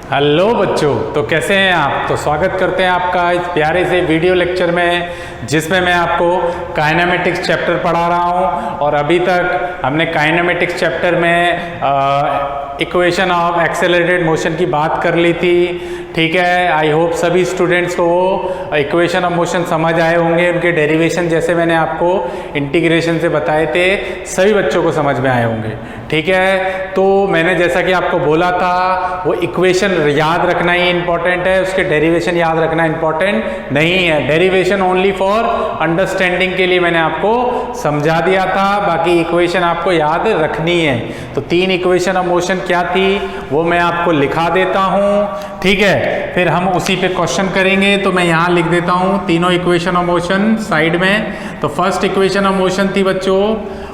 Hello बच्चों, तो कैसे हैं आप। तो स्वागत करते हैं आपका इस प्यारे से वीडियो लेक्चर में, जिसमें मैं आपको काइनेमेटिक्स चैप्टर पढ़ा रहा हूं। और अभी तक हमने काइनेमेटिक्स चैप्टर में इक्वेशन ऑफ एक्सेलरेटेड मोशन की बात कर ली थी। ठीक है, आई होप सभी स्टूडेंट्स को वो इक्वेशन ऑफ मोशन समझ आए होंगे। उनके डेरिवेशन जैसे मैंने आपको इंटीग्रेशन से बताए थे, सभी बच्चों को समझ में आए होंगे। ठीक है, तो मैंने जैसा कि आपको बोला था, वो इक्वेशन याद रखना ही इंपॉर्टेंट है, उसके डेरिवेशन याद रखना इंपॉर्टेंट नहीं है। डेरिवेशन ओनली फॉर अंडरस्टैंडिंग के लिए मैंने आपको समझा दिया था, बाकी इक्वेशन आपको याद रखनी है। तो 3 इक्वेशन ऑफ मोशन क्या थी वो मैं आपको लिखा देता हूँ। ठीक है, फिर हम उसी पे क्वेश्चन करेंगे। तो मैं यहाँ लिख देता हूँ तीनों इक्वेशन ऑफ मोशन साइड में। तो फर्स्ट इक्वेशन ऑफ मोशन थी बच्चों,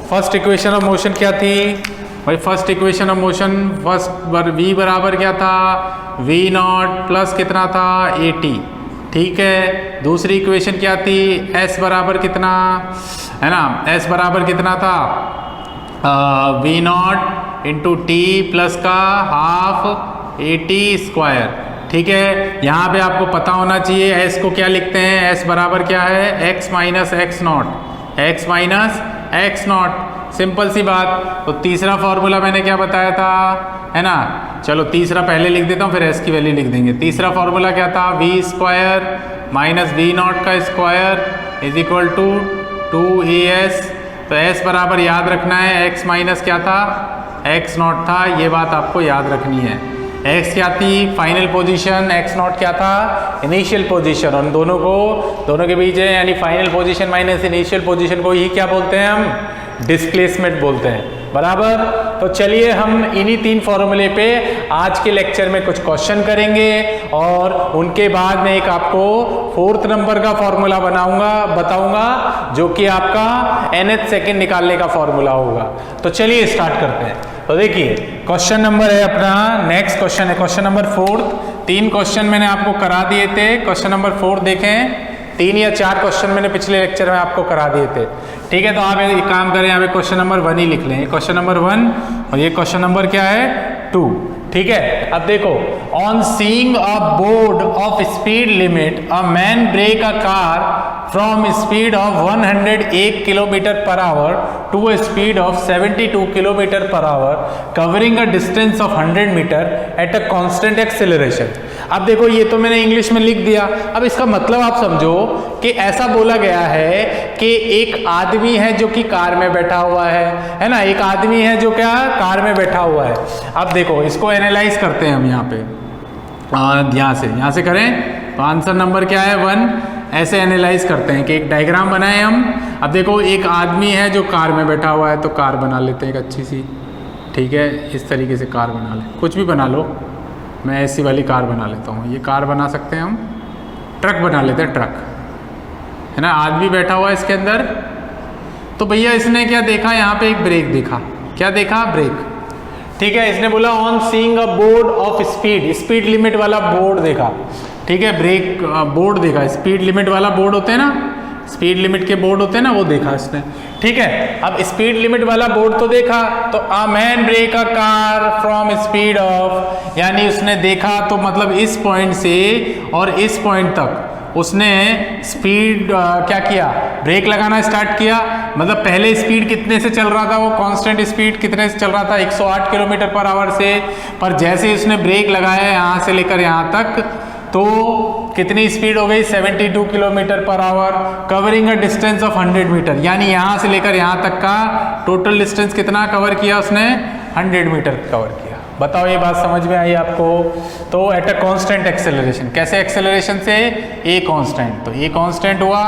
फर्स्ट इक्वेशन ऑफ मोशन क्या थी भाई। First equation of motion v बराबर क्या था, v नॉट प्लस कितना था 80। ठीक है, दूसरी इक्वेशन क्या थी, s बराबर कितना है ना, s बराबर कितना था v not into t plus का हाफ 80 स्क्वायर। ठीक है, यहाँ पे आपको पता होना चाहिए s को क्या लिखते हैं, s बराबर क्या है x minus x not, x minus x not, simple सी बात। तो तीसरा फॉर्मूला मैंने क्या बताया था, है ना। चलो तीसरा पहले लिख देता हूँ, फिर s की वैल्यू लिख देंगे। तीसरा फॉर्मूला क्या था, v square minus v not का square is equal to 2as। तो s बराबर याद रखना है, x माइनस क्या था, x नॉट था, ये बात आपको याद रखनी है। x क्या थी फाइनल पोजीशन, x नॉट क्या था इनिशियल पोजीशन। उन दोनों के बीच है, यानी final position minus initial position को ही क्या बोलते हैं हम, डिस्प्लेसमेंट बोलते हैं। बराबर। तो चलिए हम इन्हीं 3 फॉर्मूले पे आज के लेक्चर में कुछ क्वेश्चन करेंगे, और उनके बाद में एक आपको 4th नंबर का फॉर्मूला बताऊंगा, जो कि आपका nth सेकेंड निकालने का फॉर्मूला होगा। तो चलिए स्टार्ट करते हैं। तो देखिए क्वेश्चन नंबर है अपना, नेक्स्ट क्वेश्चन है क्वेश्चन नंबर 4। 3 क्वेश्चन मैंने आपको करा दिए थे। क्वेश्चन नंबर 4 देखें, 3 या 4 क्वेश्चन मैंने पिछले लेक्चर में आपको करा दिए थे। ठीक है, तो आप एक काम करें, यहाँ पे क्वेश्चन नंबर 1 ही लिख लें, क्वेश्चन नंबर 1, और ये क्वेश्चन नंबर क्या है 2। ठीक है, अब देखो, on seeing a board of speed limit a man brake a car from speed of 108 kilometre per hour to a speed of 72 kilometre per hour covering a distance of 100 metre at a constant acceleration. अब देखो, ये तो मैंने English में लिख दिया। अब इसका मतलब आप समझो कि ऐसा बोला गया है कि एक आदमी है जो कि कार में बैठा हुआ है ना, एक आदमी है जो क्या कार में बैठा हुआ है। अब देखो, इसको एनालाइज करते हैं हम यहाँ पे, यहाँ से करें। तो आंसर नंबर क्या है 1। ऐसे एनालाइज करते हैं कि एक डायग्राम बनाए हम। अब देखो, एक आदमी है जो कार में बैठा हुआ है, तो कार बना लेते हैं एक अच्छी सी। ठीक है, इस तरीके से कार बना लें, कुछ भी बना लो, मैं ऐसी वाली कार बना लेता हूँ। ये कार बना सकते हैं हम, ट्रक बना लेते हैं, ट्रक है ना। आदमी बैठा हुआ है इसके अंदर। तो भैया इसने क्या देखा, यहाँ पे एक ब्रेक देखा। क्या देखा, ब्रेक। ठीक है, इसने बोला on seeing a board of speed limit वाला बोर्ड देखा। ठीक है, ब्रेक बोर्ड देखा, स्पीड लिमिट वाला बोर्ड होते हैं ना, स्पीड लिमिट के बोर्ड होते हैं ना, वो देखा इसने। ठीक है, अब स्पीड लिमिट वाला बोर्ड तो देखा, तो a man brake a car from speed of, यानी उसने देखा तो मतलब इस पॉइंट से और इस पॉइंट तक उसने स्पीड क्या किया, ब्रेक लगाना स्टार्ट किया। मतलब पहले स्पीड कितने से चल रहा था, वो कांस्टेंट स्पीड कितने से चल रहा था 108 किलोमीटर पर आवर से। पर जैसे उसने ब्रेक लगाया यहाँ से लेकर यहाँ तक, तो कितनी स्पीड हो गई 72 kilometre per hour covering a distance of 100 metre, यानी यहाँ से लेकर यहाँ तक का टोटल डिस्टेंस कितना कवर किया उसने, 100 मीटर कवर किया। बताओ ये बात समझ में आई आपको। तो एट अ कांस्टेंट एक्सेलरेशन, कैसे एक्सेलरेशन से, ए कांस्टेंट। तो ए कांस्टेंट हुआ,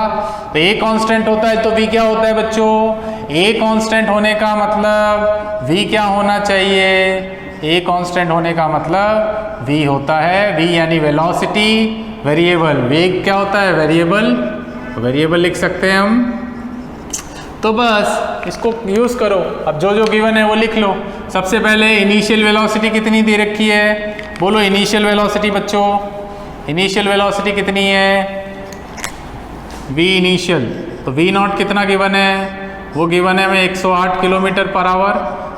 तो ए कांस्टेंट होता है तो वी क्या होता है बच्चों, ए कांस्टेंट होने का मतलब वी क्या होना चाहिए, ए कांस्टेंट होने का मतलब v होता है, v यानी वेलोसिटी वेरिएबल। वेग क्या होता है, वेरिएबल लिख सकते हैं हम। तो बस इसको यूज करो, अब जो गिवन है वो लिख लो। सबसे पहले इनिशियल वेलोसिटी कितनी दे रखी है, बोलो इनिशियल वेलोसिटी बच्चों, इनिशियल वेलोसिटी कितनी है, v इनिशियल। तो v नॉट कितना गिवन है, वो गिवन है हमें 108 किलोमीटर पर आवर।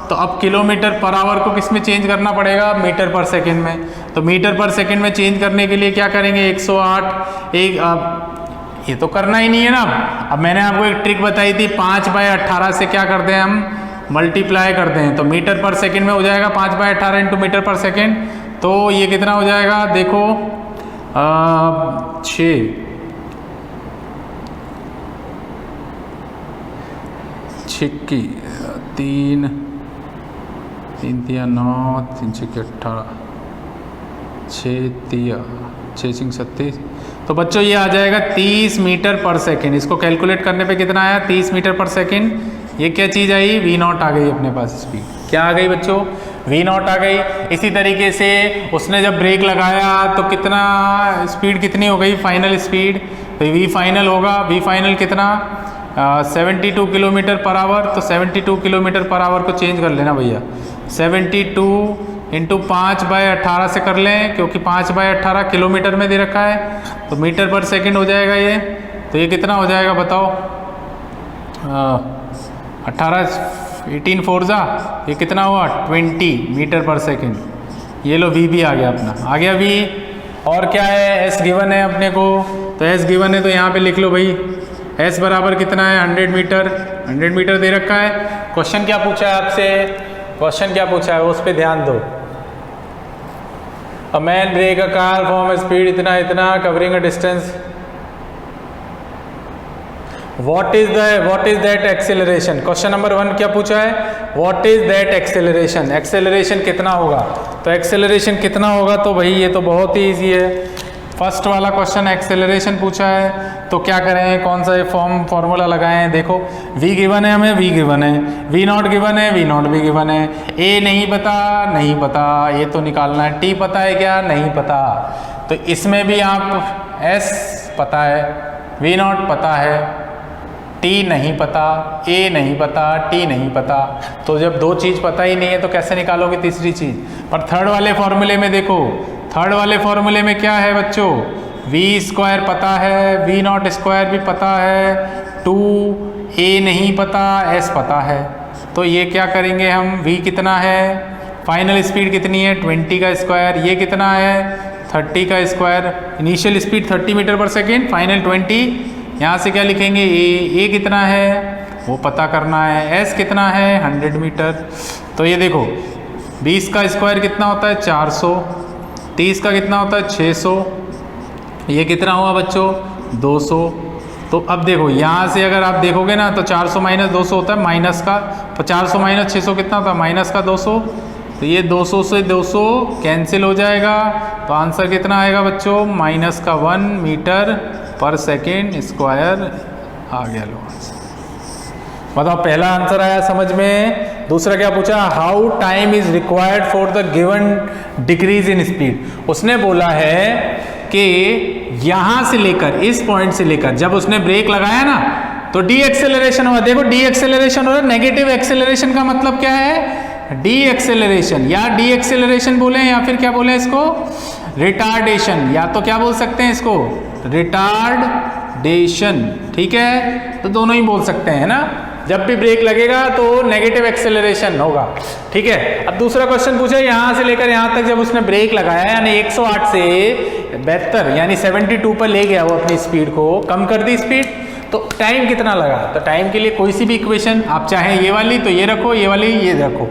तो अब किलोमीटर पर आवर को किस में चेंज करना पड़ेगा, मीटर पर सेकंड में। तो मीटर पर सेकंड में चेंज करने के लिए क्या करेंगे, 108 अब ये तो करना ही नहीं है ना। अब मैंने आपको एक ट्रिक बताई थी, 5/18 से क्या करते हैं हम, मल्टीप्लाई करते हैं। तो मीटर पर सेकंड में हो जाएगा 5/18 इंटू मीटर पर सेकंड। तो ये कितना हो जाएगा, देखो 6 छिक्की 3 3 तिया 9 3 छिक्की 18 6 तिया 6 6 37। तो बच्चों ये आ जाएगा 30 मीटर पर सेकंड। इसको कैलकुलेट करने पे कितना आया, 30 मीटर पर सेकंड। ये क्या चीज़ आई, V0 आ गई अपने पास स्पीड। क्या आ गई बच्चों, V0 आ गई। इसी तरीके से उसने जब ब्रेक लगाया तो कितना स्पीड कितनी हो गई, फाइनल स्पीड। तो V फाइनल होगा, V फाइनल कितना 72 किलोमीटर पर आवर। तो 72 किलोमीटर पर आवर को चेंज कर लेना भैया, 72 इंटू 5/18 से कर लें, क्योंकि 5/18 किलोमीटर में दे रखा है। तो मीटर पर सेकंड हो जाएगा ये। तो ये कितना हो जाएगा बताओ, 18 4 जा, ये कितना हुआ 20 मीटर पर सेकंड। ये लो V भी आ गया अपना, आ गया V। और क्या है, S गिवन है अपने को। तो S गिवन है तो यहाँ पे लिख लो भाई, S बराबर कितना है 100 मीटर। 100 मीटर दे रखा है। क्वेश्चन क्या पूछा है आपसे, क्वेश्चन क्या पूछा है उस पर ध्यान दो। A man brake a car from speed इतना इतना covering a distance, what is that acceleration. Question number 1 क्या पूछा है, what is that acceleration. Acceleration कितना होगा, तो एक्सेलरेशन कितना होगा, तो भाई ये तो बहुत ही ईजी है। फर्स्ट वाला क्वेश्चन एक्सेलरेशन पूछा है, तो क्या करें, कौन सा फॉर्मूला लगाएं। देखो V गिवन है हमें, V गिवन है, V0 गिवन है, V0 भी गिवन है। A नहीं पता, नहीं पता, ये तो निकालना है। T पता है क्या, नहीं पता। तो इसमें भी आप S पता है, V0 पता है, T नहीं पता, A नहीं पता, T नहीं पता। तो जब दो चीज़ पता ही नहीं है तो कैसे निकालोगे तीसरी चीज़। पर थर्ड वाले फॉर्मूले में देखो, थर्ड वाले फॉर्मूले में क्या है बच्चों, V² पता है, V0² भी पता है, 2A नहीं पता, S पता है। तो ये क्या करेंगे हम, V कितना है, फाइनल स्पीड कितनी है 20 का स्क्वायर, ये कितना है 30 का स्क्वायर। इनिशियल स्पीड 30 मीटर पर सेकेंड, फाइनल 20। यहाँ से क्या लिखेंगे, A कितना है वो पता करना है, S कितना है 100 मीटर। तो ये देखो 20 का स्क्वायर कितना होता है 400, 30 का कितना होता है 600, ये कितना हुआ बच्चों 200। तो अब देखो यहाँ से अगर आप देखोगे ना तो 400 माइनस 200 होता है माइनस का, तो 400 माइनस 600 कितना होता है माइनस का 200। तो ये 200 से 200 कैंसिल हो जाएगा, तो आंसर कितना आएगा बच्चों, माइनस का 1 मीटर पर सेकेंड स्क्वायर आ गया। लो बताओ, पहला आंसर आया समझ में। दूसरा क्या पूछा, how time is required for the given decrease in speed. उसने बोला है कि यहां से लेकर इस पॉइंट से लेकर जब उसने ब्रेक लगाया ना तो डी एक्सेलरेशन हुआ। देखो डी एक्सेलरेशन हो रहा है, नेगेटिव एक्सेलरेशन का मतलब क्या है, डी एक्सेलरेशन, या डी एक्सेलरेशन बोले या फिर क्या बोले इसको, रिटार्डेशन, या तो क्या बोल सकते हैं इसको, रिटार्डेशन। ठीक है, तो दोनों ही बोल सकते हैं ना। जब भी ब्रेक लगेगा तो नेगेटिव एक्सेलरेशन होगा। ठीक है, अब दूसरा क्वेश्चन पूछा, यहां से लेकर यहां तक जब उसने ब्रेक लगाया यानी 108 से 72 यानी 72 पर ले गया वो अपनी स्पीड को, कम कर दी स्पीड, तो टाइम कितना लगा। तो टाइम के लिए कोई सी भी इक्वेशन आप चाहे ये वाली तो ये रखो, ये वाली ये रखो,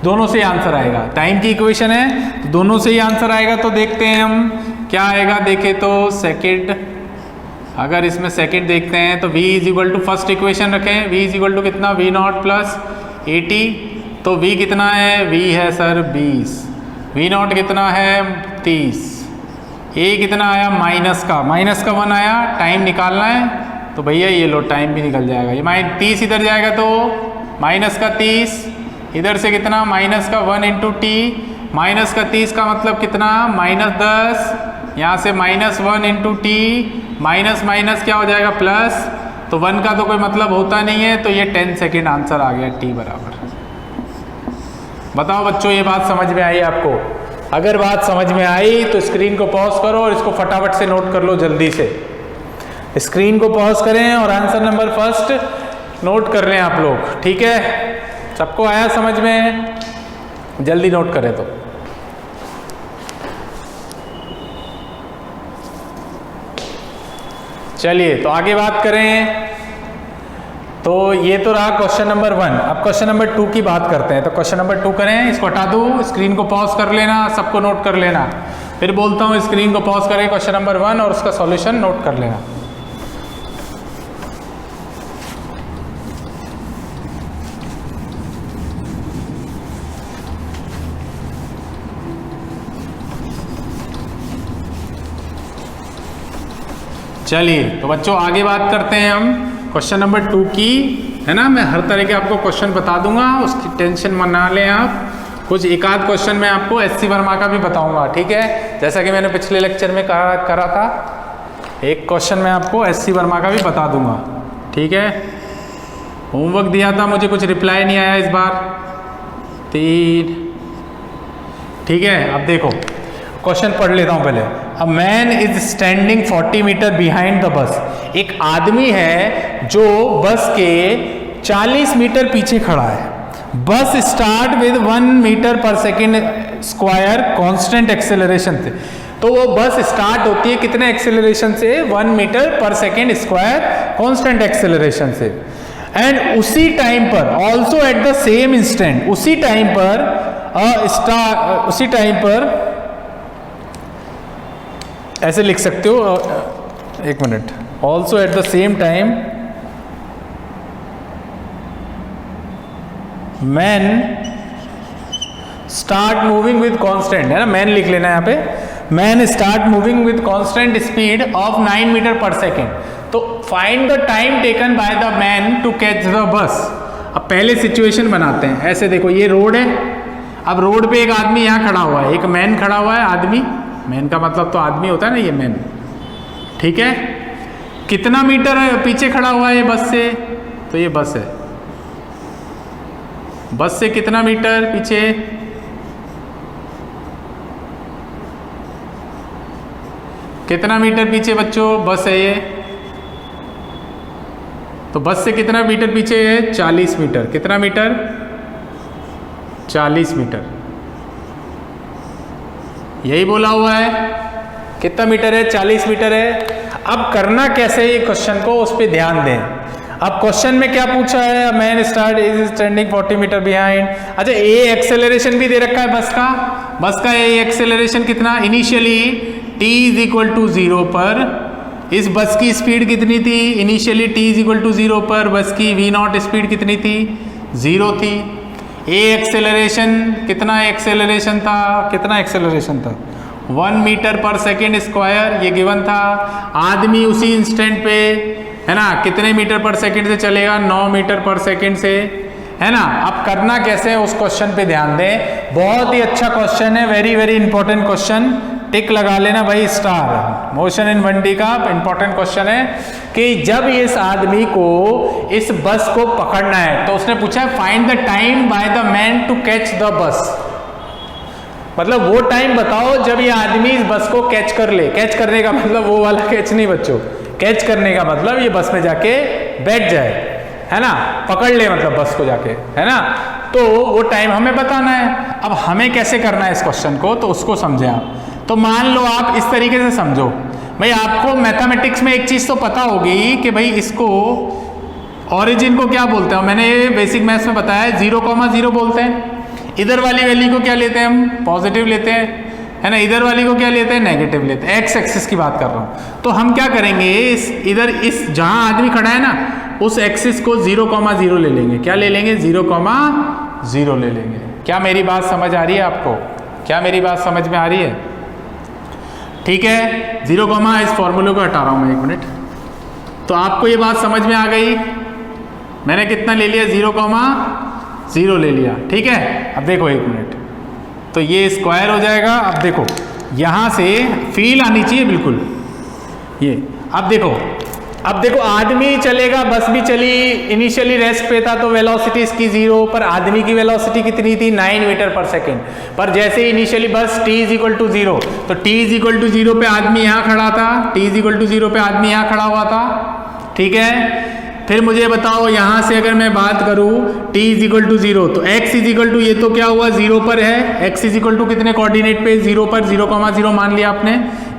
दोनों से आंसर आएगा। टाइम की इक्वेशन है तो दोनों से ही आंसर आएगा। तो देखते हैं हम क्या आएगा, देखे तो सेकेंड, अगर इसमें सेकेंड देखते हैं तो v is equal to first equation रखें, v इज इक्वल टू कितना V0 प्लस 80। तो v कितना है, v है सर 20, V0 कितना है 30, a कितना आया माइनस का 1 आया, टाइम निकालना है तो भैया ये लो टाइम भी निकल जाएगा। ये 30 इधर जाएगा तो माइनस का 30, इधर से कितना माइनस का 1 इंटू टी, माइनस का 30 का मतलब कितना -10, यहाँ से -1 इंटू टी, माइनस माइनस क्या हो जाएगा प्लस, तो 1 का तो कोई मतलब होता नहीं है, तो ये 10 सेकेंड आंसर आ गया t बराबर। बताओ बच्चों ये बात समझ में आई आपको? अगर बात समझ में आई तो स्क्रीन को पॉज करो और इसको फटाफट से नोट कर लो जल्दी से। स्क्रीन को पॉज करें और आंसर नंबर फर्स्ट नोट कर लें आप लोग। ठीक है, सबको आया समझ में? जल्दी नोट करें तो। चलिए तो आगे बात करें। तो ये तो रहा क्वेश्चन नंबर 1। अब क्वेश्चन नंबर 2 की बात करते हैं। तो क्वेश्चन नंबर 2 करें। इसको हटा दो, स्क्रीन को पॉज कर लेना, सबको नोट कर लेना। फिर बोलता हूँ स्क्रीन को पॉज करें, क्वेश्चन नंबर 1 और उसका सॉल्यूशन नोट कर लेना। चलिए तो बच्चों आगे बात करते हैं हम क्वेश्चन नंबर 2 की, है ना। मैं हर तरह के आपको क्वेश्चन बता दूंगा, उसकी टेंशन मना लें आप। कुछ एक आध क्वेश्चन मैं आपको एससी वर्मा का भी बताऊंगा, ठीक है। जैसा कि मैंने पिछले लेक्चर में करा था, एक क्वेश्चन मैं आपको एससी वर्मा का भी बता दूंगा, ठीक है। होमवर्क दिया था, मुझे कुछ रिप्लाई नहीं आया इस बार। 3, ठीक है। अब देखो क्वेश्चन पढ़ लेता हूं पहले। A man is standing 40 metre behind the bus. एक आदमी है जो बस के 40 मीटर पीछे खड़ा है। बस स्टार्ट विद 1 मीटर पर सेकेंड स्क्वायर कांस्टेंट एक्सेलरेशन से। तो वो बस स्टार्ट होती है कितने एक्सेलरेशन से? 1 मीटर पर सेकेंड स्क्वायर कांस्टेंट एक्सेलरेशन से। एंड उसी टाइम पर also at the same instant, उसी टाइम पर ऐसे लिख सकते हो, एक minute, also at the same time man start moving with constant, है ना, मैन लिख लेना यहाँ पे। Man start moving with constant speed of 9 metre पर सेकेंड। तो find the time taken by the man to catch the bus. अब पहले सिचुएशन बनाते हैं। ऐसे देखो, ये रोड है। अब रोड पे एक आदमी यहाँ खड़ा हुआ है, एक मैन खड़ा हुआ है, आदमी। मैन का मतलब तो आदमी होता है ना, ये मैन, ठीक है। कितना मीटर है पीछे खड़ा हुआ है ये बस से? तो ये बस है, बस से कितना मीटर पीछे? कितना मीटर पीछे बच्चों? बस है ये, तो बस से कितना मीटर पीछे है? 40 मीटर। कितना मीटर? 40 मीटर, यही बोला हुआ है। कितना मीटर है? 40 मीटर है। अब करना कैसे ये क्वेश्चन को, उस पर ध्यान दें। अब क्वेश्चन में क्या पूछा है? Man start is standing 40 metre behind. अच्छा, ए एक्सेलरेशन भी दे रखा है बस का। बस का ए एक्सेलरेशन कितना? Initially t is equal to 0 पर इस बस की स्पीड कितनी थी? Initially t is equal to 0 पर बस की v0 स्पीड कितनी थी? 0 थी। ए एक्सेलरेशन कितना एक्सेलरेशन था? कितना एक्सेलरेशन था? 1 मीटर पर सेकेंड स्क्वायर, ये गिवन था। आदमी उसी इंस्टेंट पे, है ना, कितने मीटर पर सेकेंड से चलेगा? 9 मीटर पर सेकेंड से, है ना। अब करना कैसे है उस क्वेश्चन पे ध्यान दें। बहुत ही अच्छा क्वेश्चन है, वेरी वेरी इंपॉर्टेंट क्वेश्चन। टिक लगा लेना भाई, स्टार। मोशन इन 1D का इंपॉर्टेंट क्वेश्चन है कि जब इस आदमी को इस बस को पकड़ना है, तो उसने पूछा है find the time by the man to catch the bus. मतलब वो टाइम बताओ जब ये आदमी इस बस को कैच कर ले। कैच करने का मतलब वो वाला कैच नहीं बच्चों, कैच करने का मतलब ये बस में जाके बैठ जाए, है ना, पकड़ ले मतलब बस को जाके, है ना। तो वो टाइम हमें बताना है। अब हमें कैसे करना है इस क्वेश्चन को, तो उसको समझें आप। तो मान लो आप इस तरीके से समझो भाई, आपको मैथमेटिक्स में एक चीज तो पता होगी कि भाई इसको ओरिजिन को क्या बोलते हैं। मैंने बेसिक मैथ्स में बताया 0,0 बोलते हैं। इधर वाली वैल्यू को क्या लेते हैं हम? पॉजिटिव लेते हैं, है ना। इधर वाली को क्या लेते हैं? नेगेटिव लेते हैं। एक्स एक्सिस की बात कर रहा हूं। तो हम क्या करेंगे, इधर जहां आदमी खड़ा है ना, उस एक्सिस को 0,0 ले लेंगे। क्या ले लेंगे? 0,0 ले लेंगे। क्या मेरी बात समझ आ रही है आपको? क्या मेरी बात समझ में आ रही है? ठीक है, 0, इस फॉर्मूले को हटा रहा हूं मैं, 1 मिनट। तो आपको ये बात समझ में आ गई। मैंने कितना ले लिया? 0,0 ले लिया, ठीक है। अब देखो 1 मिनट, तो ये स्क्वायर हो जाएगा। अब देखो यहां से फील आनी चाहिए बिल्कुल ये। अब देखो आदमी चलेगा, बस भी चली, इनिशियली रेस्ट पे था तो वेलोसिटी इसकी 0, पर आदमी की वेलोसिटी कितनी थी? 9 मीटर पर सेकेंड। पर जैसे इनिशियली बस t इज इक्वल टू 0, तो t इज इक्वल टू 0 पे आदमी यहाँ खड़ा था, t इज इक्वल टू 0 पे आदमी यहाँ खड़ा हुआ था, ठीक है। फिर मुझे बताओ यहाँ से अगर मैं बात करूँ t इज इक्वल टू 0, तो x इज इक्वल टू, ये तो क्या हुआ 0 पर है, x इज इक्वल टू कितने कोऑर्डिनेट पे 0 पर, 0,0 मान लिया आपने।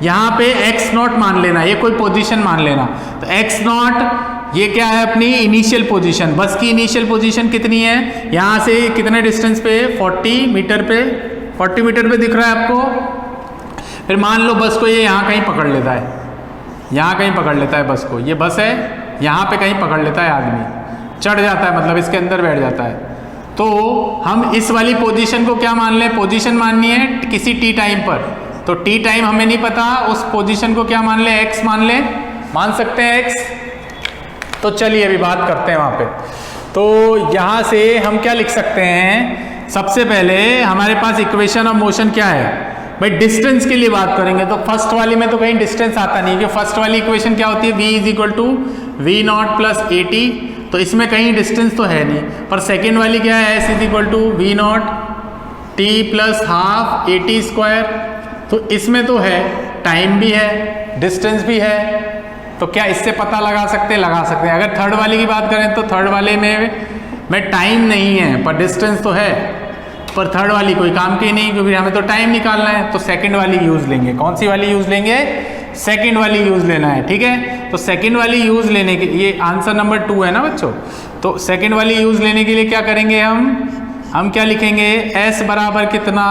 यहाँ पे x नॉट मान लेना, ये कोई पोजीशन मान लेना, तो x नॉट ये क्या है अपनी इनिशियल पोजीशन, बस की इनिशियल पोजीशन कितनी है, यहाँ से कितने डिस्टेंस पे 40 मीटर पे, 40 मीटर पे दिख रहा है आपको। फिर मान लो बस को ये यहाँ कहीं पकड़ लेता है, यहाँ कहीं पकड़ लेता है बस को, ये बस है यहाँ पे कहीं पकड़ लेता है आदमी, चढ़ जाता है, मतलब इसके अंदर बैठ जाता है, तो हम इस वाली पोजीशन को क्या मान लें, पोजीशन माननी है किसी टी टाइम पर, तो टी टाइम हमें नहीं पता, उस पोजीशन को क्या मान लें, एक्स मान लें, मान सकते हैं एक्स। तो चलिए अभी बात करते हैं वहाँ पे। तो यहाँ से हम क्या लिख सकते हैं, सबसे पहले हमारे पास इक्वेशन ऑफ मोशन क्या है भाई, डिस्टेंस के लिए बात करेंगे तो फर्स्ट वाली में तो कहीं डिस्टेंस आता नहीं, क्योंकि फर्स्ट वाली इक्वेशन क्या होती है, v is equal to v not plus a t, तो इसमें कहीं डिस्टेंस तो है नहीं। पर सेकेंड वाली क्या है, s is equal to v not t plus half a t square, तो इसमें तो है, टाइम भी है, डिस्टेंस भी है, तो क्या इससे पता लगा सकते हैं, लगा सकते हैं। अगर थर्ड वाले की बात करें तो थर्ड वाले में टाइम नहीं है पर डिस्टेंस तो है, पर थर्ड वाली कोई काम की नहीं, क्योंकि हमें तो टाइम निकालना है, तो सेकंड वाली यूज लेंगे। कौन सी वाली यूज लेंगे, सेकंड वाली यूज लेना है, ठीक है। तो सेकंड वाली यूज लेने के, ये आंसर नंबर 2 है ना बच्चों, तो सेकंड वाली यूज लेने के लिए क्या करेंगे हम क्या लिखेंगे, s बराबर कितना,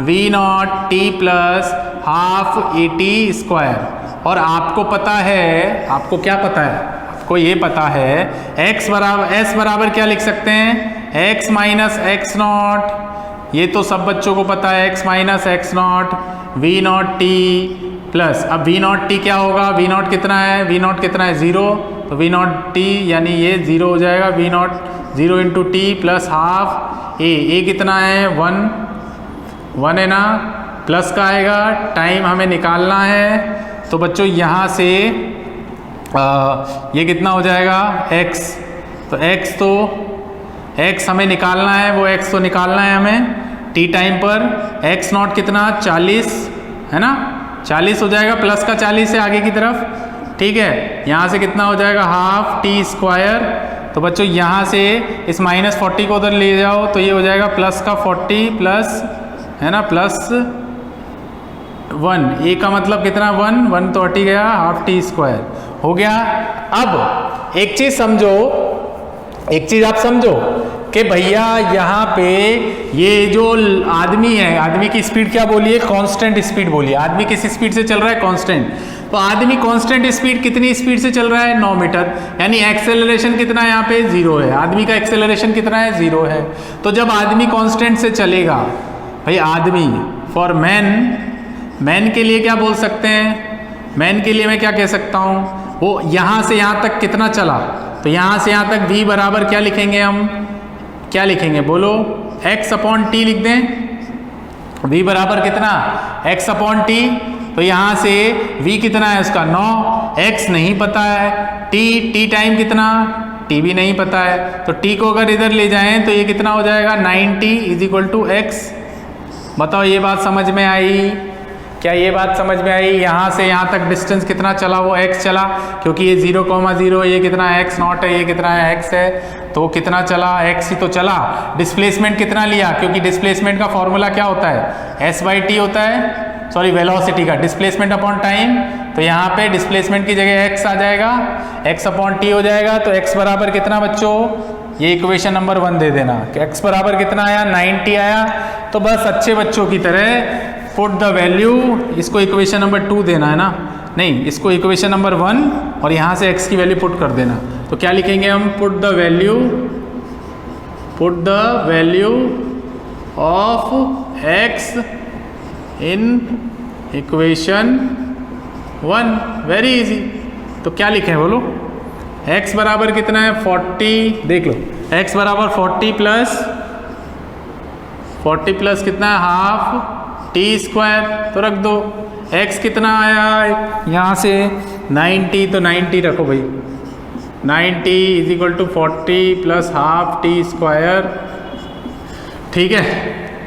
v not t plus half a t square, और आपको पता है, आपको क्या पता है, आपको ये पता है s बराबर क्या लिख सकते हैं, x माइनस एक्स नॉट, ये तो सब बच्चों को पता है, x minus x naught v not t plus, अब वी नॉट टी क्या होगा, वी नॉट कितना है, वी नॉट कितना है 0, तो वी नॉट टी यानी ये 0 हो जाएगा, v not 0 into t plus half a कितना है 1 है ना, प्लस का आएगा, टाइम हमें निकालना है, तो बच्चों यहाँ से ये कितना हो जाएगा x, तो x हमें निकालना है, वो x तो निकालना है हमें t टाइम पर, x नॉट कितना 40 है ना, 40 हो जाएगा, प्लस का 40 है आगे की तरफ, ठीक है। यहाँ से कितना हो जाएगा हाफ टी स्क्वायर, तो बच्चों यहाँ से इस माइनस 40 को उधर ले जाओ, तो ये हो जाएगा प्लस का 40 प्लस है ना, प्लस 1, ए का मतलब कितना 1 तो हट ही गया, हाफ टी स्क्वायर हो गया। अब एक चीज समझो, एक चीज आप समझो कि भैया यहाँ पे ये जो आदमी है, आदमी की स्पीड क्या बोलिए, कांस्टेंट स्पीड बोलिए, आदमी किस स्पीड से चल रहा है, कांस्टेंट, तो आदमी कांस्टेंट स्पीड कितनी स्पीड से चल रहा है 9 मीटर, यानी एक्सेलरेशन कितना है यहाँ पे 0 है, आदमी का एक्सेलरेशन कितना है 0 है। तो जब आदमी कांस्टेंट से चलेगा भाई, आदमी फॉर मैन के लिए क्या बोल सकते हैं, मैन के लिए मैं क्या कह सकता हूँ, वो यहाँ से यहाँ तक कितना चला, तो यहाँ से यहाँ तक v बराबर क्या लिखेंगे, हम क्या लिखेंगे बोलो, x अपॉन टी लिख दें, v बराबर कितना x अपॉन टी, तो यहाँ से v कितना है उसका 9, x नहीं पता है, t टाइम कितना, t भी नहीं पता है, तो t को अगर इधर ले जाएं तो ये कितना हो जाएगा 90 इज इक्वल टू x। बताओ ये बात समझ में आई, क्या ये बात समझ में आई, यहाँ से यहाँ तक डिस्टेंस कितना चला, वो x चला, क्योंकि ये 0,0, ये कितना x नॉट है, ये कितना x है, तो कितना चला x ही तो चला। डिस्प्लेसमेंट कितना लिया, क्योंकि डिस्प्लेसमेंट का फॉर्मूला क्या होता है, s/t होता है, सॉरी वेलोसिटी का, डिस्प्लेसमेंट अपॉन टाइम, तो यहाँ पे डिस्प्लेसमेंट की जगह x आ जाएगा, x अपॉन t हो जाएगा, तो x बराबर कितना बच्चों, ये इक्वेशन नंबर 1 दे देना कि x बराबर कितना आया 90 आया। तो बस अच्छे बच्चों की तरह पुट द वैल्यू, इसको इक्वेशन नंबर 2 देना है ना, नहीं इसको इक्वेशन नंबर 1 और यहाँ से x की वैल्यू पुट कर देना। तो क्या लिखेंगे हम, put the value of x in equation 1, very easy. तो क्या लिखें बोलो, x बराबर कितना है 40, देख लो x बराबर 40 प्लस कितना है हाफ टी स्क्वायर, तो रख दो, x कितना आया यहाँ से 90, तो 90 रखो भाई, 90 is equal to 40 plus half t square, ठीक है।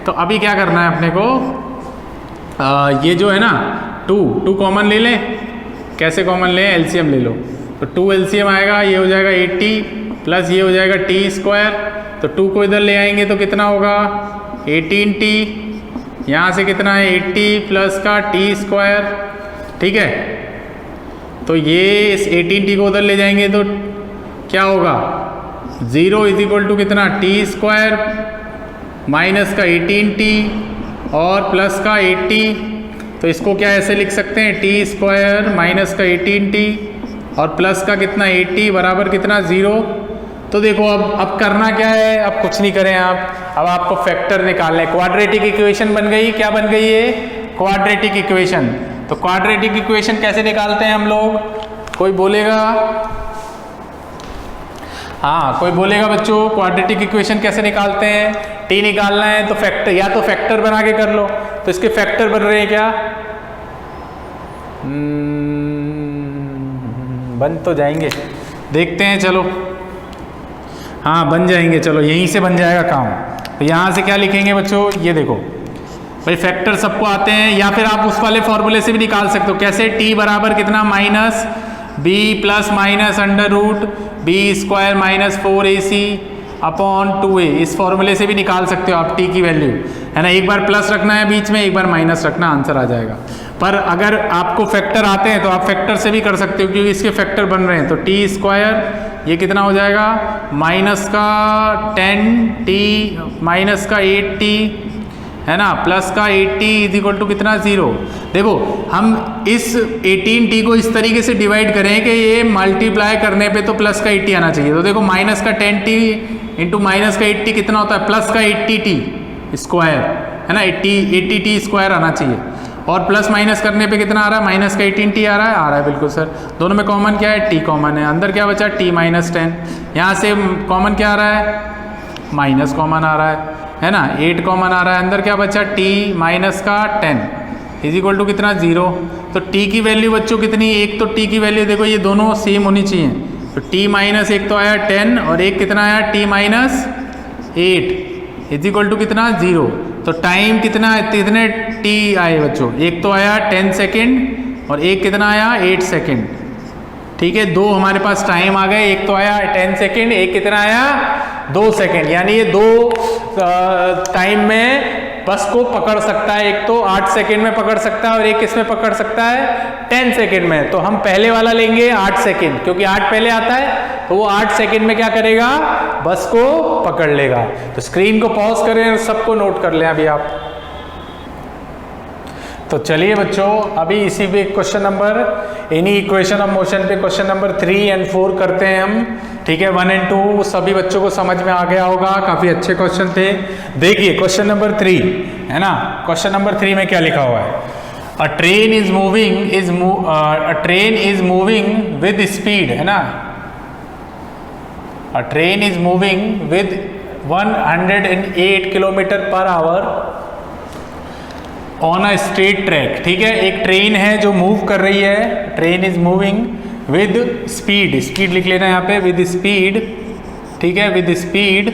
तो अभी क्या करना है अपने को, ये जो है ना 2 कॉमन ले लें, कैसे कॉमन लें, एलसीएम ले लो, तो तो 2 LCM आएगा, ये हो जाएगा 80 प्लस ये हो जाएगा टी स्क्वायर, तो 2 को इधर ले आएंगे तो कितना होगा 18t, यहाँ से कितना है 80 प्लस का टी स्क्वायर, ठीक है। तो ये इस 18t को उधर ले जाएंगे तो क्या होगा 0 इज इक्वल टू कितना टी स्क्वायर माइनस का 18t और प्लस का 80, तो इसको क्या ऐसे लिख सकते हैं टी स्क्वायर माइनस का 18t और प्लस का कितना 80 बराबर कितना 0। तो देखो अब करना क्या है, अब कुछ नहीं करें आप, अब आपको फैक्टर निकालना है। क्वाड्रेटिक इक्वेशन बन गई, क्या बन गई है क्वाड्रेटिक इक्वेशन। तो क्वाड्रेटिक इक्वेशन कैसे निकालते हैं हम लोग, कोई बोलेगा, हाँ कोई बोलेगा बच्चों क्वाड्रेटिक इक्वेशन कैसे निकालते हैं, टी निकालना है तो फैक्टर, या तो फैक्टर बना के कर लो। तो इसके फैक्टर बन रहे हैं क्या, बन तो जाएंगे, देखते हैं चलो, हाँ बन जाएंगे, चलो यहीं से बन जाएगा काम। तो यहाँ से क्या लिखेंगे बच्चों, ये देखो भाई फैक्टर सबको आते हैं, या फिर आप उस वाले फॉर्मूले से भी निकाल सकते हो। कैसे, टी बराबर कितना minus b plus minus under root b square minus 4ac upon 2a, इस फॉर्मूले से भी निकाल सकते हो आप टी की वैल्यू, है ना। एक बार प्लस रखना है बीच में, एक बार माइनस रखना, आंसर आ जाएगा। पर अगर आपको फैक्टर आते हैं तो आप फैक्टर से भी कर सकते हो, क्योंकि इसके फैक्टर बन रहे हैं। तो टी स्क्वायर ये कितना हो जाएगा माइनस का 10t माइनस का 8t, है ना, प्लस का 80 इज इक्वल टू कितना 0। देखो हम इस 18t को इस तरीके से डिवाइड करें कि ये मल्टीप्लाई करने पे तो प्लस का 80 आना चाहिए। तो देखो माइनस का 10t इंटू माइनस का 80 कितना होता है, प्लस का 80t स्क्वायर, है ना, 80t स्क्वायर आना चाहिए। और प्लस माइनस करने पे कितना आ रहा है, माइनस का 18t आ रहा है बिल्कुल सर। दोनों में कॉमन क्या है, t कॉमन है, अंदर क्या बचा t माइनस 10, यहाँ से कॉमन क्या आ रहा है, माइनस कॉमन आ रहा है ना, 8 कॉमन आ रहा है, अंदर क्या बचा t माइनस का 10 इज इक्वल टू कितना 0। तो t की वैल्यू बच्चों कितनी, एक तो t की वैल्यू देखो ये दोनों सेम होनी चाहिए। तो t माइनस एक तो आया 10 और एक कितना आया t minus 8 is equal to कितना 0। तो टाइम कितना है, कितने t आए बच्चों, एक तो आया 10 सेकेंड और एक कितना आया 8 सेकेंड, ठीक है। दो हमारे पास टाइम आ गए, एक तो आया 10 सेकेंड, एक कितना आया 2 सेकेंड, यानी ये दो टाइम में बस को पकड़ सकता है। एक तो 8 सेकेंड में पकड़ सकता है और एक किस में पकड़ सकता है 10 सेकेंड में। तो हम पहले वाला लेंगे 8 सेकेंड, क्योंकि 8 पहले आता है, तो वो 8 सेकेंड में क्या करेगा, बस को पकड़ लेगा। तो स्क्रीन को पॉज करें और सबको नोट कर लें अभी आप। तो चलिए बच्चों अभी इसी पे question number, any equation of motion पे क्वेश्चन नंबर 3 और 4 करते हैं हम, ठीक है। 1 और 2 सभी बच्चों को समझ में आ गया होगा, काफी अच्छे क्वेश्चन थे। देखिए क्वेश्चन नंबर 3 है ना, क्वेश्चन नंबर 3 में क्या लिखा हुआ है, अ train is moving with speed, है ना, अ train is moving with 108 kilometre per hour on a straight track, ठीक है। एक ट्रेन है जो मूव कर रही है, train is moving with speed, speed लिख लेना यहाँ पे, विद स्पीड, ठीक है, with speed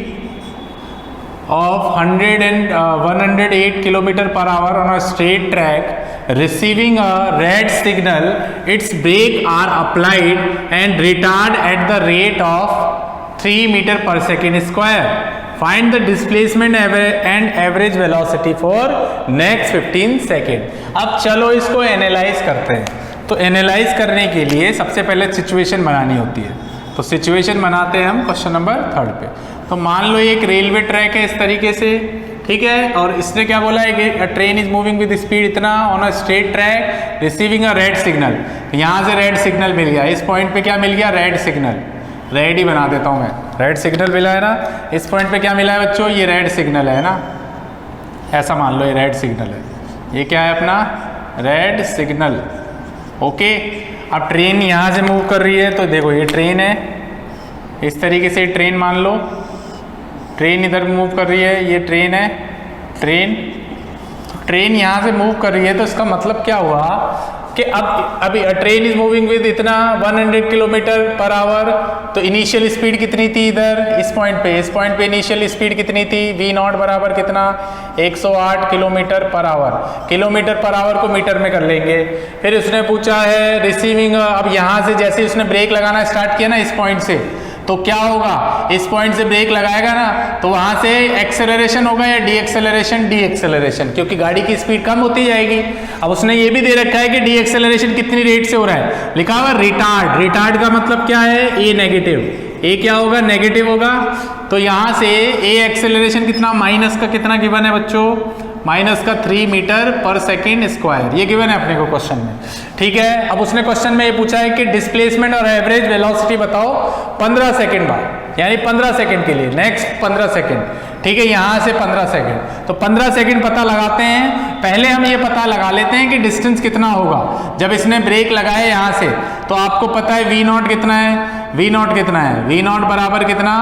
of 108 kilometre per hour on a straight track, receiving a red signal, its brake are applied and retard at the rate of 3 metre पर second square. Find the displacement and average velocity for next 15 second. अब चलो इसको analyse करते हैं। तो analyse करने के लिए सबसे पहले सिचुएशन बनानी होती है, तो सिचुएशन बनाते हैं हम क्वेश्चन नंबर 3 पे। तो मान लो एक रेलवे ट्रैक है इस तरीके से, ठीक है, और इसने क्या बोला है कि train is moving with speed इतना on a straight track receiving a red signal. यहाँ से रेड सिग्नल मिल गया, इस पॉइंट पे क्या मिल गया, रेड सिग्नल, रेड ही बना देता हूँ मैं, रेड सिग्नल मिला है ना। इस पॉइंट पे क्या मिला है बच्चों, ये रेड सिग्नल है ना, ऐसा मान लो ये रेड सिग्नल है, ये क्या है अपना रेड सिग्नल, ओके। अब ट्रेन यहाँ से मूव कर रही है, तो देखो ये ट्रेन है, इस तरीके से ट्रेन मान लो, ट्रेन इधर मूव कर रही है, ये ट्रेन है, ट्रेन यहाँ से मूव कर रही है। तो इसका मतलब क्या हुआ कि अब अभी ट्रेन इज मूविंग विद इतना 100 किलोमीटर पर आवर, तो इनिशियल स्पीड कितनी थी इधर इस पॉइंट पे इनिशियल स्पीड कितनी थी, वी नॉट बराबर कितना 108 kilometre per our. Kilometre per our को मीटर में कर लेंगे। फिर उसने पूछा है रिसीविंग, अब यहाँ से जैसे उसने ब्रेक लगाना स्टार्ट किया ना इस पॉइंट से, तो क्या होगा, इस पॉइंट से ब्रेक लगाएगा ना तो वहां से एक्सेलरेशन होगा या डी एक्सेलरेशन, क्योंकि गाड़ी की स्पीड कम होती जाएगी। अब उसने ये भी दे रखा है कि डी एक्सेलरेशन कितनी रेट से हो रहा है, लिखा हुआ रिटार्ड। रिटार्ड का मतलब क्या है, ए नेगेटिव, ए क्या होगा, नेगेटिव होगा। तो यहां से ए एक्सेलरेशन कितना, माइनस का कितना गिवन है बच्चों, माइनस का 3 मीटर पर सेकेंड स्क्वायर, ये गिवन है अपने को क्वेश्चन में। ठीक है, अब उसने क्वेश्चन में ये पूछा है कि डिस्प्लेसमेंट और एवरेज वेलोसिटी बताओ 15 सेकेंड बाद, यानी 15 सेकेंड के लिए, नेक्स्ट 15 सेकेंड। ठीक है, यहां से 15 सेकेंड, तो 15 सेकेंड पता लगाते हैं। पहले हम ये पता लगा लेते हैं कि डिस्टेंस कितना होगा जब इसने ब्रेक लगाए यहां से। तो आपको पता है वी नॉट कितना है, वी नॉट कितना है, वी नॉट बराबर कितना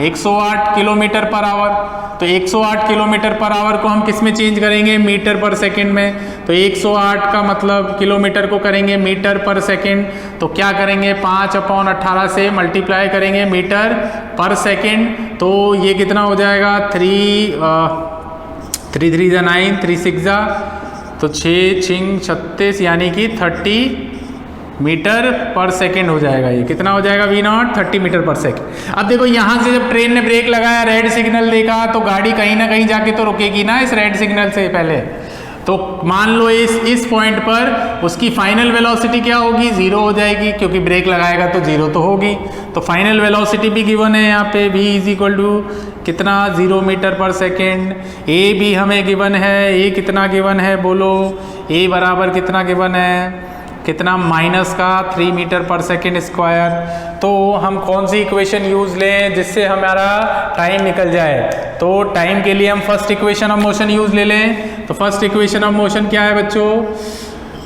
108 किलोमीटर पर आवर। तो 108 किलोमीटर पर आवर को हम किस में चेंज करेंगे, मीटर पर सेकेंड में। तो 108 का मतलब किलोमीटर को करेंगे मीटर पर सेकेंड, तो क्या करेंगे 5/18 से मल्टीप्लाई करेंगे मीटर पर सेकेंड। तो ये कितना हो जाएगा 3 3 9 3 6 तो 6 6 36 यानी कि 30 मीटर पर सेकेंड हो जाएगा। ये कितना हो जाएगा वी नॉट 30 मीटर पर सेकेंड। अब देखो यहाँ से जब ट्रेन ने ब्रेक लगाया, रेड सिग्नल देखा, तो गाड़ी कहीं ना कहीं जाके तो रुकेगी ना इस रेड सिग्नल से पहले। तो मान लो इस पॉइंट पर उसकी फाइनल वेलोसिटी क्या होगी, 0 हो जाएगी, क्योंकि ब्रेक लगाएगा तो 0 तो होगी। तो फाइनल वेलोसिटी भी गिवन है यहाँ पे, v इज इक्वल टू कितना 0 मीटर पर सेकेंड। a भी हमें गिवन है, a कितना गिवन है बोलो, a बराबर कितना गिवन है, कितना माइनस का 3 मीटर पर सेकेंड स्क्वायर। तो हम कौन सी इक्वेशन यूज लें जिससे हमारा टाइम निकल जाए, तो टाइम के लिए हम first equation of motion use ले लें। तो फर्स्ट इक्वेशन ऑफ मोशन क्या है बच्चों,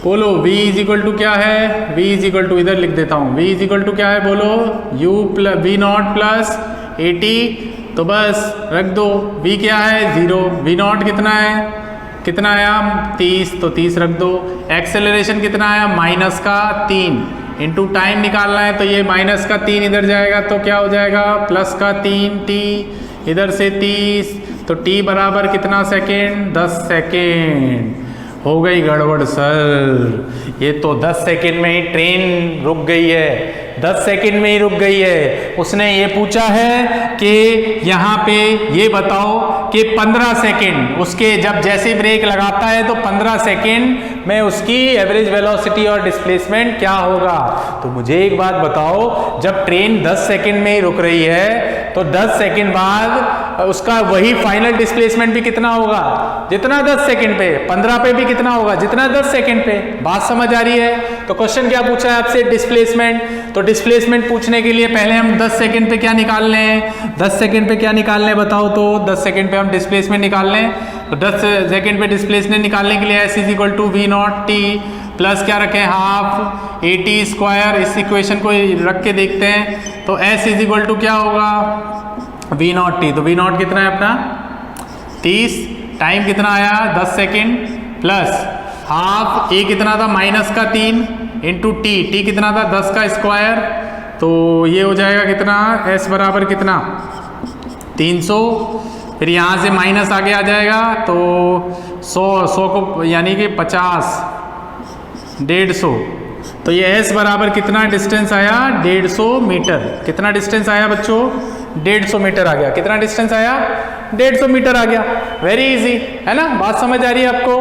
बोलो v इज इक्वल टू क्या है, v इज इक्वल टू इधर लिख देता हूँ, v इज इक्वल टू क्या है बोलो, u plus v not plus 80, तो बस रख दो, v क्या है 0, वी नॉट कितना है, कितना आया 30, तो 30 रख दो। एक्सेलरेशन कितना आया माइनस का 3, इंटू टाइम निकालना है, तो ये माइनस का 3 इधर जाएगा तो क्या हो जाएगा प्लस का 3 t, इधर से 30, तो t बराबर कितना सेकेंड 10 सेकेंड। हो गई गड़बड़ सर, ये तो 10 सेकेंड में ही ट्रेन रुक गई है, 10 सेकेंड में ही रुक गई है। उसने ये पूछा है कि यहाँ पे ये बताओ कि 15 सेकेंड उसके जब जैसे ब्रेक लगाता है तो 15 सेकेंड में उसकी एवरेज वेलोसिटी और डिस्प्लेसमेंट क्या होगा। तो मुझे एक बात बताओ, जब ट्रेन 10 सेकेंड में ही रुक रही है तो 10 सेकेंड बाद उसका वही फाइनल डिस्प्लेसमेंट भी कितना होगा जितना 10 सेकेंड पे, 15 पे भी कितना होगा जितना 10 सेकेंड पे। बात समझ आ रही है। तो क्वेश्चन क्या पूछा है आपसे, डिस्प्लेसमेंट। तो डिस्प्लेसमेंट पूछने के लिए पहले हम 10 सेकेंड पे क्या निकाल लें, 10 सेकेंड पे क्या निकाल लें बताओ। तो 10 सेकेंड पे हम डिस्प्लेसमेंट निकाल लें, तो 10 सेकेंड पे डिस्प्लेसमेंट निकालने के लिए s is equal to v not t plus क्या रखें हाफ ए टी स्क्वायर। इस इक्वेशन को रख के देखते हैं, तो एस इज इक्वल टू क्या होगा वी नॉट टी। तो वी नॉट कितना है अपना 30, टाइम कितना आया 10 सेकेंड, प्लस हाफ ए कितना था माइनस का 3 इंटू टी, टी कितना था 10 का स्क्वायर। तो ये हो जाएगा कितना एस बराबर कितना 300, फिर यहाँ से माइनस आगे आ जाएगा तो 100 को यानी कि 50, 150। तो ये एस बराबर कितना डिस्टेंस आया 150 मीटर। कितना डिस्टेंस आया बच्चों 150 मीटर आ गया। कितना डिस्टेंस आया 150 मीटर आ गया। वेरी इजी है ना, बात समझ आ रही है आपको।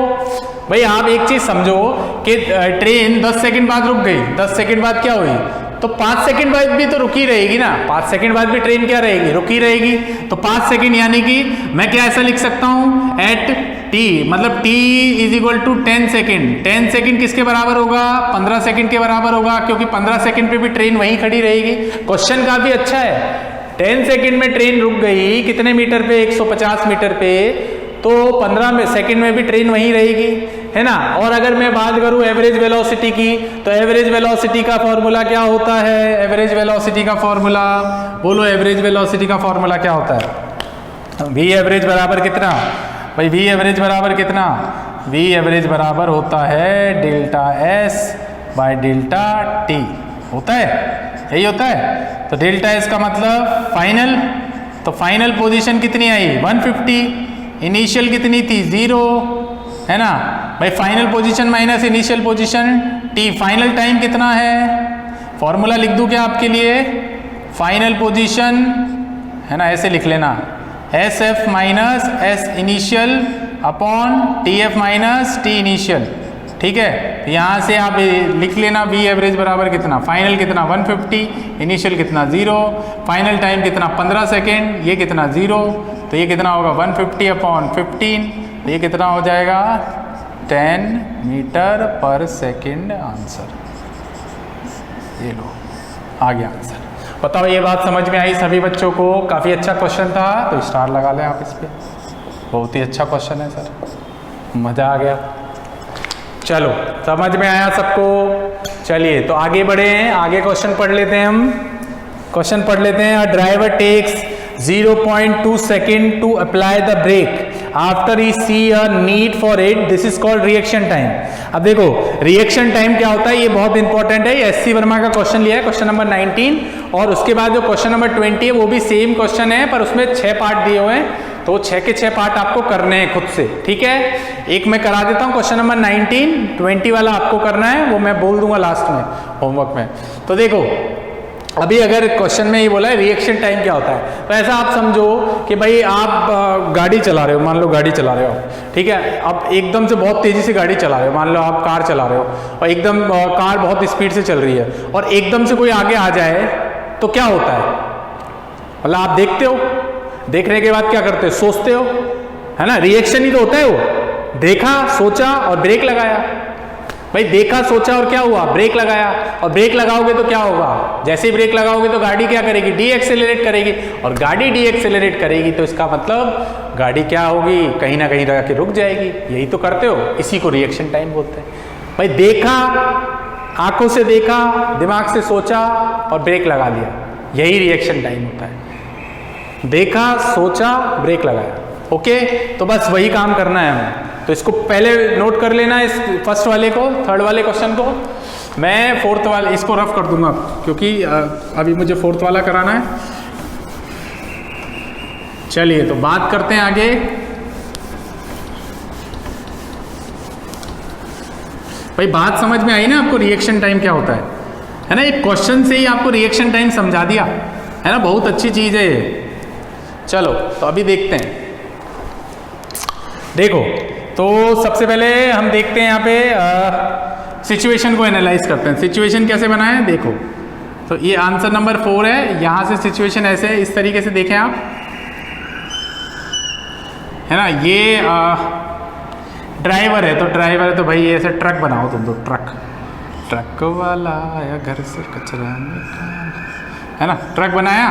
भाई आप एक चीज समझो कि ट्रेन 10 सेकंड बाद रुक गई, 10 सेकंड बाद क्या हुई, तो 5 सेकंड बाद भी तो रुकी रहेगी ना, 5 सेकंड बाद भी ट्रेन क्या रहेगी रुकी रहेगी। तो 5 सेकंड यानी कि मैं क्या ऐसा लिख सकता हूं एट टी, मतलब t is equal to 10 second. 10 second किसके बराबर होगा 15 सेकेंड के बराबर होगा, क्योंकि 15 सेकेंड पे भी ट्रेन वहीं खड़ी रहेगी। क्वेश्चन काफी अच्छा है। 10 सेकेंड में ट्रेन रुक गई कितने मीटर पे 150 मीटर पे, तो 15 सेकेंड में भी ट्रेन वहीं रहेगी, है ना। और अगर मैं बात करूं एवरेज वेलोसिटी की, तो एवरेज वेलोसिटी का फॉर्मूला क्या होता है, एवरेज वेलोसिटी का फॉर्मूला बोलो, एवरेज वेलोसिटी का फॉर्मूला क्या होता है, वी एवरेज बराबर कितना भाई, वी एवरेज बराबर कितना वी एवरेज बराबर होता है delta S by delta T, होता है, यही होता है। तो डेल्टा एस का मतलब फाइनल, तो फाइनल पोजीशन कितनी आई 150, इनिशियल कितनी थी 0, है ना भाई। Final position minus initial position T, final time कितना है, फॉर्मूला लिख दूं क्या आपके लिए, फाइनल पोजीशन है ना, ऐसे लिख लेना, S F minus S initial upon T F minus T initial, ठीक है। यहाँ से आप लिख लेना वी एवरेज बराबर कितना, फाइनल कितना 150, इनिशियल कितना 0, फाइनल टाइम कितना 15 सेकेंड, ये कितना 0, तो ये कितना होगा 150 अपॉन 15, तो ये कितना हो जाएगा 10 मीटर पर सेकेंड आंसर। ये लो आ गया आंसर। बताओ ये बात समझ में आई सभी बच्चों को? काफ़ी अच्छा क्वेश्चन था, तो स्टार लगा लें आप इस पर, बहुत ही अच्छा क्वेश्चन है सर, मज़ा आ गया। चलो समझ में आया सबको? चलिए तो आगे बढ़े हैं, आगे क्वेश्चन पढ़ लेते हैं हम। क्वेश्चन पढ़ लेते हैं। A driver takes 0.2 second to apply the brake after he see a need for it, this is called reaction time. अब देखो रिएक्शन टाइम क्या होता है, ये बहुत इंपॉर्टेंट है। एससी वर्मा का क्वेश्चन लिया है, क्वेश्चन नंबर 19, और उसके बाद जो क्वेश्चन नंबर 20 है वो भी सेम क्वेश्चन है, पर उसमें 6 पार्ट दिए हुए हैं, तो 6 के 6 पार्ट आपको करने हैं खुद से, ठीक है। एक मैं करा देता हूँ, क्वेश्चन नंबर 19, 20 वाला आपको करना है, वो मैं बोल दूंगा लास्ट में होमवर्क में। तो देखो अभी अगर क्वेश्चन में ये बोला है रिएक्शन टाइम क्या होता है, तो ऐसा आप समझो कि भाई आप गाड़ी चला रहे हो, मान लो गाड़ी चला रहे हो, ठीक है। अब एकदम से बहुत तेजी से गाड़ी चला रहे हो, मान लो आप कार चला रहे हो और एकदम कार बहुत स्पीड से चल रही है, और एकदम से कोई आगे आ जाए तो क्या होता है, मतलब आप देखते हो, देखने के बाद क्या करते हो, सोचते हो, है ना, रिएक्शन ही तो होता है वो। देखा, सोचा और ब्रेक लगाया। भाई देखा, सोचा और क्या हुआ, ब्रेक लगाया, और ब्रेक लगाओगे तो क्या होगा, जैसे ही ब्रेक लगाओगे तो गाड़ी क्या करेगी, डी एक्सेलरेट करेगी, और गाड़ी डी एक्सेलरेट करेगी तो इसका मतलब गाड़ी क्या होगी, कहीं ना कहीं रह के रुक जाएगी। यही तो करते हो, इसी को रिएक्शन टाइम बोलते हैं। भाई देखा, आंखों से देखा, दिमाग से सोचा और ब्रेक लगा दिया, यही रिएक्शन टाइम होता है। देखा, सोचा, ब्रेक लगाया, ओके। तो बस वही काम करना है हमें, तो इसको पहले नोट कर लेना, इस फर्स्ट वाले को, थर्ड वाले क्वेश्चन को। मैं फोर्थ वाले इसको रफ कर दूंगा, क्योंकि अभी मुझे फोर्थ वाला कराना है। चलिए तो बात करते हैं आगे। भाई बात समझ में आई ना आपको, रिएक्शन टाइम क्या होता है ना, एक क्वेश्चन से ही आपको रिएक्शन टाइम समझा दिया है ना, बहुत अच्छी चीज है ये। चलो तो अभी देखते हैं, देखो तो सबसे पहले हम देखते हैं यहाँ पे सिचुएशन को एनालाइज करते हैं। सिचुएशन कैसे बनाएं, देखो तो ये आंसर नंबर 4 है। यहाँ से सिचुएशन ऐसे इस तरीके से देखें आप, है ना, ये ड्राइवर है, तो ड्राइवर है तो भाई ये ऐसे ट्रक बनाओ तुम, तो ट्रक वाला आया घर से कचरा, है ना, ट्रक बनाया,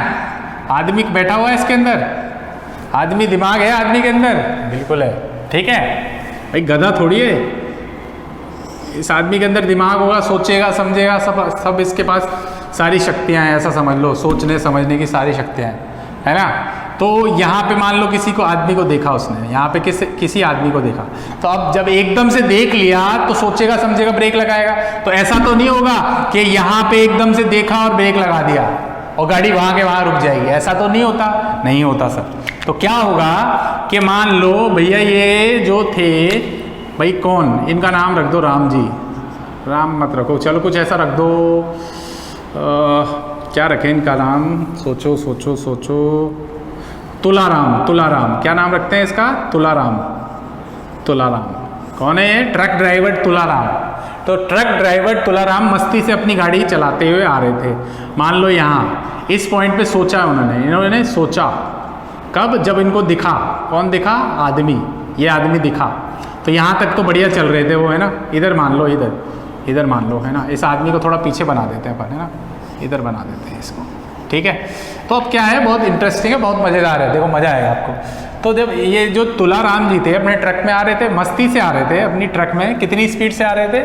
आदमी बैठा हुआ है इसके अंदर, आदमी, दिमाग है आदमी के अंदर, बिल्कुल है, ठीक है भाई, गधा थोड़ी है, इस आदमी के अंदर दिमाग होगा, सोचेगा, समझेगा, सब इसके पास सारी शक्तियां हैं, ऐसा समझ लो, सोचने समझने की सारी शक्तियां हैं, है ना। तो यहाँ पे मान लो किसी को, आदमी को देखा उसने, यहाँ पे किसी आदमी को देखा, तो अब जब एकदम से देख लिया तो सोचेगा, समझेगा, ब्रेक लगाएगा। तो ऐसा तो नहीं होगा कि यहाँ पे एकदम से देखा और ब्रेक लगा दिया और गाड़ी वहाँ के वहाँ रुक जाएगी, ऐसा तो नहीं होता, नहीं होता सर। तो क्या होगा कि मान लो भैया ये जो थे, भाई कौन, इनका नाम रख दो राम जी, राम मत रखो, चलो कुछ ऐसा रख दो, क्या रखें इनका नाम, सोचो सोचो सोचो, तुलाराम, तुलाराम, क्या नाम रखते हैं इसका, तुलाराम, तुलाराम। कौन है ये, ट्रक ड्राइवर तुलाराम। तो ट्रक ड्राइवर तुलाराम मस्ती से अपनी गाड़ी चलाते हुए आ रहे थे, मान लो यहाँ इस पॉइंट पे सोचा इन्होंने सोचा, कब, जब इनको दिखा, कौन दिखा, आदमी, ये आदमी दिखा। तो यहाँ तक तो बढ़िया चल रहे थे वो, है ना, इधर मान लो, इधर मान लो, है ना, इस आदमी को थोड़ा पीछे बना देते हैं अपन, है ना, इधर बना देते हैं इसको, ठीक है। तो अब क्या है, बहुत इंटरेस्टिंग है, बहुत मज़ेदार है, देखो मज़ा आएगा आपको। तो जब ये जो तुलाराम जी थे अपने ट्रक में आ रहे थे, मस्ती से आ रहे थे अपनी ट्रक में, कितनी स्पीड से आ रहे थे,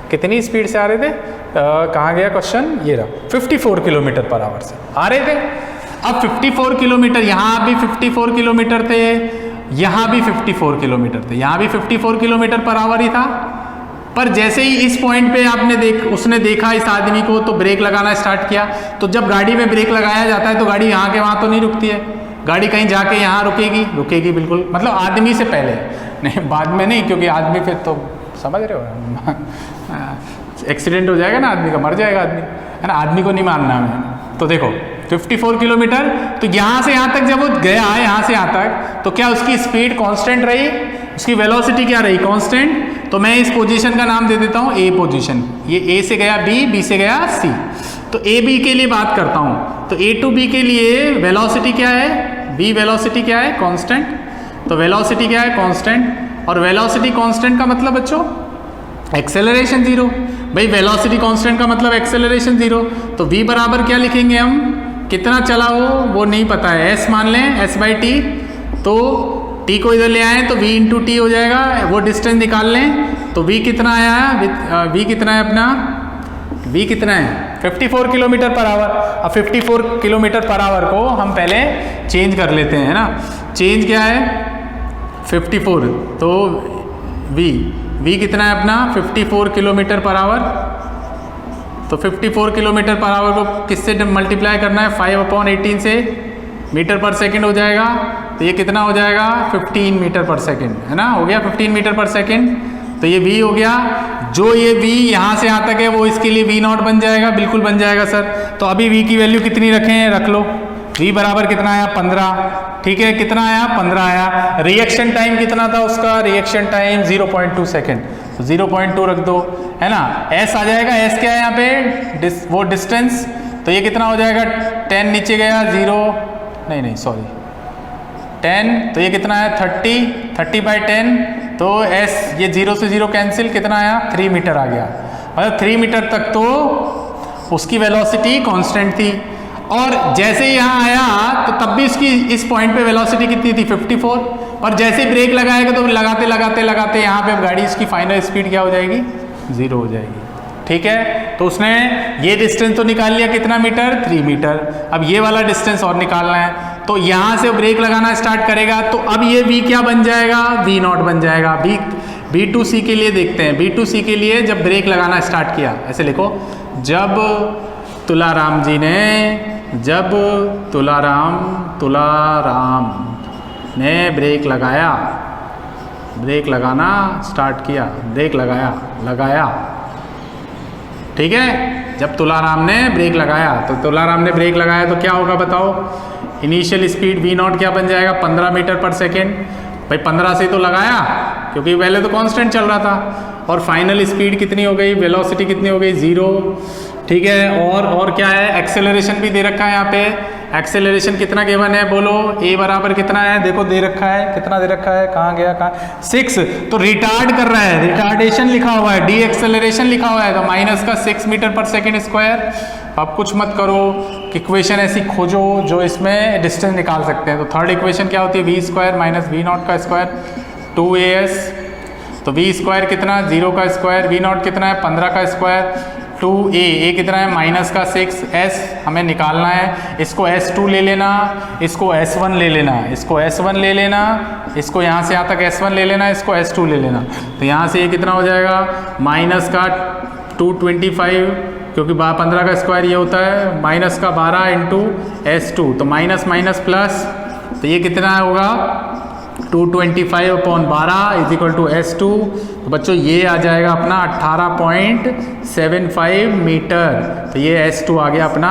कितनी स्पीड से आ रहे थे, कहाँ गया क्वेश्चन, ये रहा, 54 किलोमीटर पर आवर से आ रहे थे। अब 54 किलोमीटर, यहाँ भी 54 किलोमीटर थे, यहाँ भी 54 किलोमीटर थे, यहाँ भी 54 किलोमीटर पर आवर ही था। पर जैसे ही इस पॉइंट पे उसने देखा इस आदमी को, तो ब्रेक लगाना स्टार्ट किया। तो जब गाड़ी में ब्रेक लगाया जाता है तो गाड़ी यहाँ के वहाँ तो नहीं रुकती है, गाड़ी कहीं जाके यहाँ रुकेगी बिल्कुल, मतलब आदमी से पहले, नहीं बाद में नहीं, क्योंकि आदमी फिर तो समझ रहे हो एक्सीडेंट हो जाएगा ना आदमी का, मर जाएगा आदमी, है ना, आदमी को नहीं मानना हमें। तो देखो 54 किलोमीटर, तो यहाँ से यहाँ तक जब वो गया, यहाँ से यहाँ तक, तो क्या उसकी स्पीड कांस्टेंट रही, उसकी वेलोसिटी क्या रही, कांस्टेंट। तो मैं इस पोजीशन का नाम दे देता हूँ ए पोजीशन, ये ए से गया बी, बी से गया सी। तो ए बी के लिए बात करता हूँ, तो ए टू बी के लिए वेलोसिटी क्या है, बी वेलोसिटी क्या है, कांस्टेंट। तो वेलोसिटी क्या है, कांस्टेंट। और वेलोसिटी कांस्टेंट का मतलब बच्चों एक्सेलरेशन जीरो। भाई वेलोसिटी कांस्टेंट का मतलब एक्सेलरेशन जीरो। तो v बराबर क्या लिखेंगे हम, कितना चला वो नहीं पता है, s मान लें, s बाई टी। तो t को इधर ले आए तो v इंटू टी हो जाएगा, वो डिस्टेंस निकाल लें। तो v कितना आया, v कितना है अपना, v कितना है 54 किलोमीटर पर आवर। अब 54 किलोमीटर पर आवर को हम पहले चेंज कर लेते हैं, है ना। चेंज क्या है 54, तो v कितना है अपना 54 किलोमीटर पर आवर। तो 54 किलोमीटर पर आवर को किससे मल्टीप्लाई करना है, 5/18 से, मीटर पर सेकंड हो जाएगा। तो ये कितना हो जाएगा 15 मीटर पर सेकंड, है ना, हो गया 15 मीटर पर सेकंड। तो ये v हो गया, जो ये v यहाँ से यहाँ तक है वो इसके लिए v0 बन जाएगा, बिल्कुल बन जाएगा सर। तो अभी v की वैल्यू कितनी रखें, रख लो, v बराबर कितना आया 15, ठीक है, कितना आया 15 आया। रिएक्शन टाइम कितना था उसका, रिएक्शन टाइम 0.2 सेकेंड, तो 0.2 रख दो, है ना। s आ जाएगा, s क्या है यहाँ पे, वो डिस्टेंस। तो ये कितना हो जाएगा 10 नीचे गया 10, तो ये कितना है 30/10। तो s ये 0 से 0 कैंसिल, कितना आया 3 मीटर आ गया। मतलब 3 मीटर तक तो उसकी वेलोसिटी कांस्टेंट थी। और जैसे ही यहाँ आया तो तब भी इसकी इस पॉइंट पे वेलोसिटी कितनी थी 54। और जैसे ही ब्रेक लगाएगा तो लगाते यहाँ पे गाड़ी इसकी फाइनल स्पीड क्या हो जाएगी, 0 हो जाएगी, ठीक है। तो उसने ये डिस्टेंस तो निकाल लिया, कितना मीटर 3 मीटर। अब ये वाला डिस्टेंस और निकालना है, तो यहाँ से ब्रेक लगाना स्टार्ट करेगा। तो अब ये v क्या बन जाएगा, v0 बन जाएगा। B2C के लिए देखते हैं, B2C के लिए जब ब्रेक लगाना स्टार्ट किया, ऐसे लिखो, जब तुलाराम ने ब्रेक लगाना स्टार्ट किया, ब्रेक लगाया, ठीक है। जब तुलाराम ने ब्रेक लगाया, तो तुलाराम ने ब्रेक लगाया तो क्या होगा बताओ, इनिशियल स्पीड v0 क्या बन जाएगा 15 मीटर पर सेकेंड। भाई 15 से तो लगाया, क्योंकि पहले तो कांस्टेंट चल रहा था। और फाइनल स्पीड कितनी हो गई, वेलोसिटी कितनी हो गई 0, ठीक है। और क्या है, एक्सेलरेशन भी दे रखा है यहाँ पे। एक्सेलरेशन कितना गिवन है बोलो, a बराबर कितना है, देखो दे रखा है, कितना दे रखा है, कहाँ गया, 6। तो रिटार्ड कर रहा है, रिटार्डेशन लिखा हुआ है, डी एक्सेलरेशन लिखा हुआ है, तो माइनस का 6 मीटर पर सेकेंड स्क्वायर। अब कुछ मत करो, इक्वेशन ऐसी खोजो जो इसमें डिस्टेंस निकाल सकते हैं। तो थर्ड इक्वेशन क्या होती है, v स्क्वायर माइनस v0 का स्क्वायर 2as। तो v स्क्वायर कितना 0 का स्क्वायर, v0 कितना है 15 का स्क्वायर, 2a कितना है माइनस का 6s हमें निकालना है। इसको s2 ले लेना, इसको s1 ले लेना, इसको s1 ले लेना, इसको यहाँ से यहाँ तक s1 ले लेना, इसको s2 ले लेना। तो यहाँ से ये कितना हो जाएगा माइनस का 225, क्योंकि 15 का स्क्वायर ये होता है, माइनस का 12 इंटू s2, तो माइनस माइनस प्लस, तो ये कितना होगा 225/12 इज इक्वल टू s2। तो बच्चों ये आ जाएगा अपना 18.75 मीटर। तो ये s2 आ गया अपना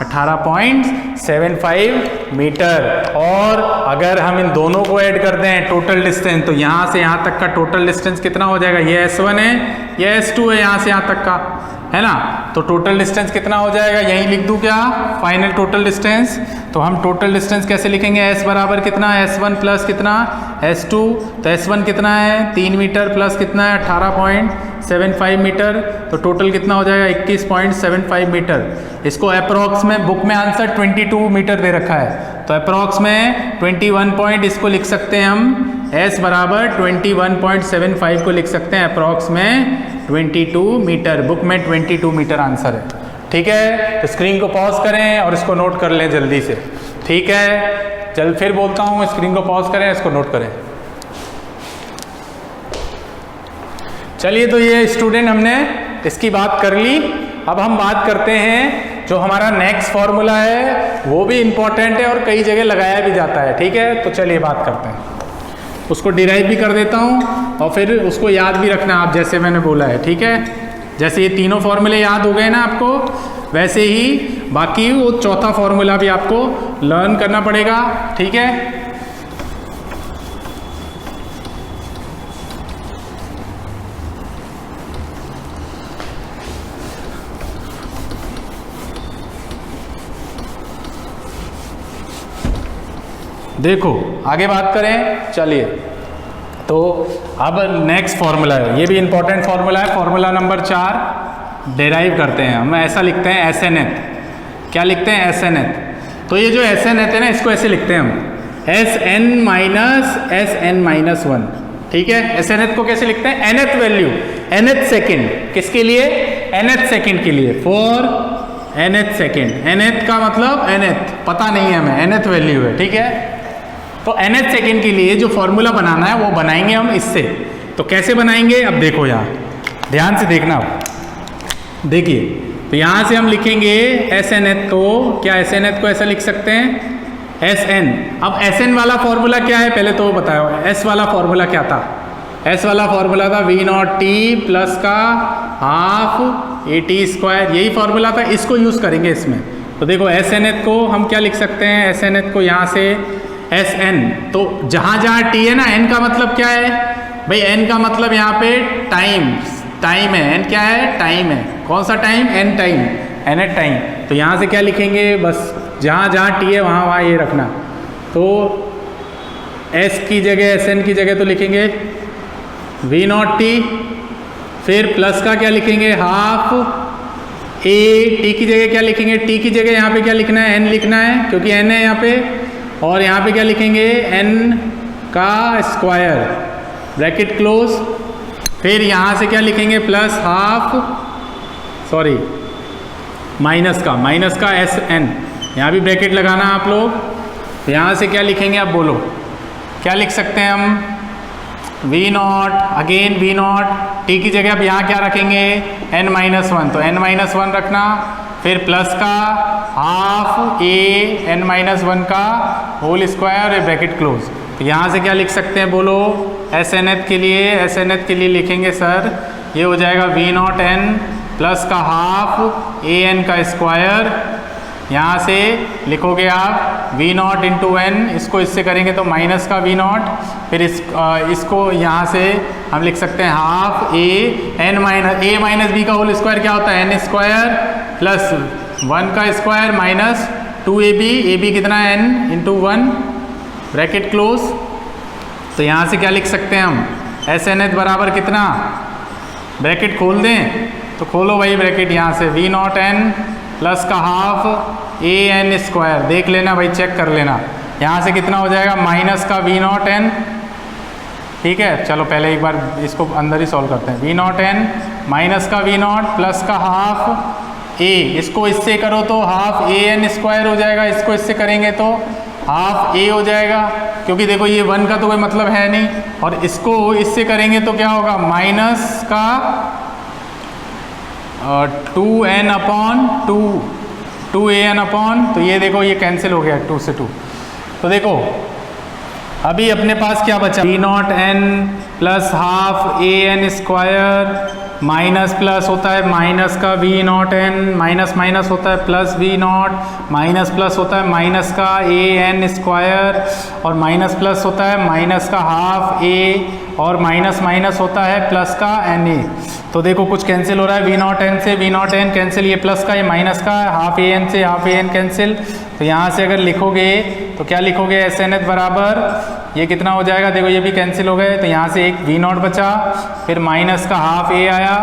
18.75 मीटर। और अगर हम इन दोनों को ऐड कर दें टोटल डिस्टेंस, तो यहाँ से यहाँ तक का टोटल डिस्टेंस कितना हो जाएगा, ये s1 है, ये s2 है, यहाँ से यहाँ तक का, है ना। तो टोटल डिस्टेंस कितना हो जाएगा, यहीं लिख दूं क्या, फाइनल टोटल डिस्टेंस। तो हम टोटल डिस्टेंस कैसे लिखेंगे, s बराबर कितना, s1 प्लस कितना s2। तो s1 कितना है 3 मीटर प्लस कितना है 18.75 मीटर। तो टोटल कितना हो जाएगा 21.75 मीटर। इसको अप्रॉक्स में बुक में आंसर 22 मीटर दे रखा है, तो अप्रॉक्स में 21 पॉइंट इसको लिख सकते हैं हम, s बराबर 21.75 को लिख सकते हैं अप्रॉक्स में 22 मीटर। बुक में 22 मीटर आंसर है, ठीक है। तो स्क्रीन को पॉज करें और इसको नोट कर लें जल्दी से, ठीक है। चल फिर बोलता हूँ, स्क्रीन को पॉज करें, इसको नोट करें। चलिए, तो ये स्टूडेंट हमने इसकी बात कर ली। अब हम बात करते हैं जो हमारा नेक्स्ट फॉर्मूला है, वो भी इम्पॉर्टेंट है और कई जगह लगाया भी जाता है। ठीक है, तो चलिए बात करते हैं। उसको डिराइव भी कर देता हूँ और फिर उसको याद भी रखना आप, जैसे मैंने बोला है। ठीक है, जैसे ये तीनों फॉर्मूले याद हो गए ना आपको, वैसे ही बाकी वो चौथा फॉर्मूला भी आपको लर्न करना पड़ेगा। ठीक है, देखो आगे बात करें। चलिए, तो अब नेक्स्ट फॉर्मूला है, ये भी इंपॉर्टेंट फॉर्मूला है, फॉर्मूला नंबर 4 डिराइव करते हैं हम। ऐसा लिखते हैं एस एन एथ। क्या लिखते हैं? एस एन एथ। तो ये जो एस एन एथ है ना, इसको ऐसे लिखते हैं हम, एस एन माइनस 1। ठीक है, एस एन एथ को कैसे लिखते हैं? Nth value, nth second. किसके लिए? एनएथ सेकेंड के लिए, फॉर एनएथ सेकेंड। एनएथ का मतलब एनएथ पता नहीं है हमें, एनएथ वैल्यू है। ठीक है, तो nth सेकेंड के लिए जो फॉर्मूला बनाना है वो बनाएंगे हम इससे। तो कैसे बनाएंगे? अब देखो, यहाँ ध्यान से देखना। अब देखिए, तो यहाँ से हम लिखेंगे SNH। तो क्या SNH को ऐसा लिख सकते हैं? SN। अब SN वाला फॉर्मूला क्या है पहले तो बताओ। S वाला फॉर्मूला क्या था? S वाला फॉर्मूला था V0T प्लस का हाफ AT²। यही फॉर्मूला था, इसको यूज़ करेंगे इसमें। तो देखो SNH को हम क्या लिख सकते हैं? SNH को यहाँ से SN, तो जहाँ जहाँ T है ना, N का मतलब क्या है भाई? N का मतलब यहाँ पे टाइम है। N क्या है? टाइम है। कौन सा time? N time, Nth time. तो यहाँ से क्या लिखेंगे? बस जहाँ जहाँ T है वहाँ वहाँ ये रखना। तो S की जगह SN की जगह तो लिखेंगे V0T, फिर प्लस का क्या लिखेंगे? Half A। T की जगह क्या लिखेंगे? T की जगह यहाँ पे क्या लिखना है? N लिखना है, क्योंकि N है यहाँ पे। और यहाँ पे क्या लिखेंगे? n का स्क्वायर, ब्रैकेट क्लोज। फिर यहाँ से क्या लिखेंगे? प्लस हाफ, सॉरी माइनस का SN, यहाँ भी ब्रैकेट लगाना आप लोग। तो यहाँ से क्या लिखेंगे? अब बोलो क्या लिख सकते हैं हम? V0, अगेन V0, T की जगह अब यहाँ क्या रखेंगे? n-1, तो n-1 रखना। फिर प्लस का हाफ A n-1 का होल स्क्वायर, ब्रैकेट क्लोज। तो यहाँ से क्या लिख सकते हैं बोलो? SNH के लिए लिखेंगे सर, ये हो जाएगा V0n प्लस का हाफ AN का स्क्वायर। यहाँ से लिखोगे आप V0 इंटू n, इसको इससे करेंगे तो माइनस का V0। फिर इसको यहाँ से हम लिख सकते हैं हाफ A माइनस B का होल स्क्वायर क्या होता है? n स्क्वायर प्लस 1 का स्क्वायर माइनस 2AB कितना है? n into 1, bracket close. तो यहाँ से क्या लिख सकते हैं हम? SNH बराबर कितना? ब्रैकेट खोल दें तो खोलो भाई ब्रैकेट, यहाँ से V0n प्लस का हाफ AN²। देख लेना भाई, चेक कर लेना। यहाँ से कितना हो जाएगा? माइनस का V0n। ठीक है, चलो पहले एक बार इसको अंदर ही सॉल्व करते हैं। V0n माइनस का V0 प्लस का हाफ A, इसको इससे करो तो हाफ AN² हो जाएगा, इसको इससे करेंगे तो हाफ A हो जाएगा, क्योंकि देखो ये 1 का तो कोई मतलब है नहीं। और इसको इससे करेंगे तो क्या होगा? माइनस का 2n/2 तो ये देखो ये कैंसिल हो गया 2 से 2। तो देखो अभी अपने पास क्या बचा? V0n plus half AN² minus plus होता है माइनस का V0n, माइनस माइनस होता है प्लस V0, माइनस प्लस होता है माइनस का AN² और माइनस प्लस होता है माइनस का हाफ A और माइनस माइनस होता है प्लस का NA। तो देखो कुछ कैंसिल हो रहा है, V0n से V0n कैंसिल, ये प्लस का ये माइनस का, हाफ AN से हाफ AN कैंसिल। तो यहाँ से अगर लिखोगे तो क्या लिखोगे? SNH बराबर ये कितना हो जाएगा? देखो ये भी कैंसिल हो गए, तो यहाँ से एक V0 बचा, फिर माइनस का हाफ A आया,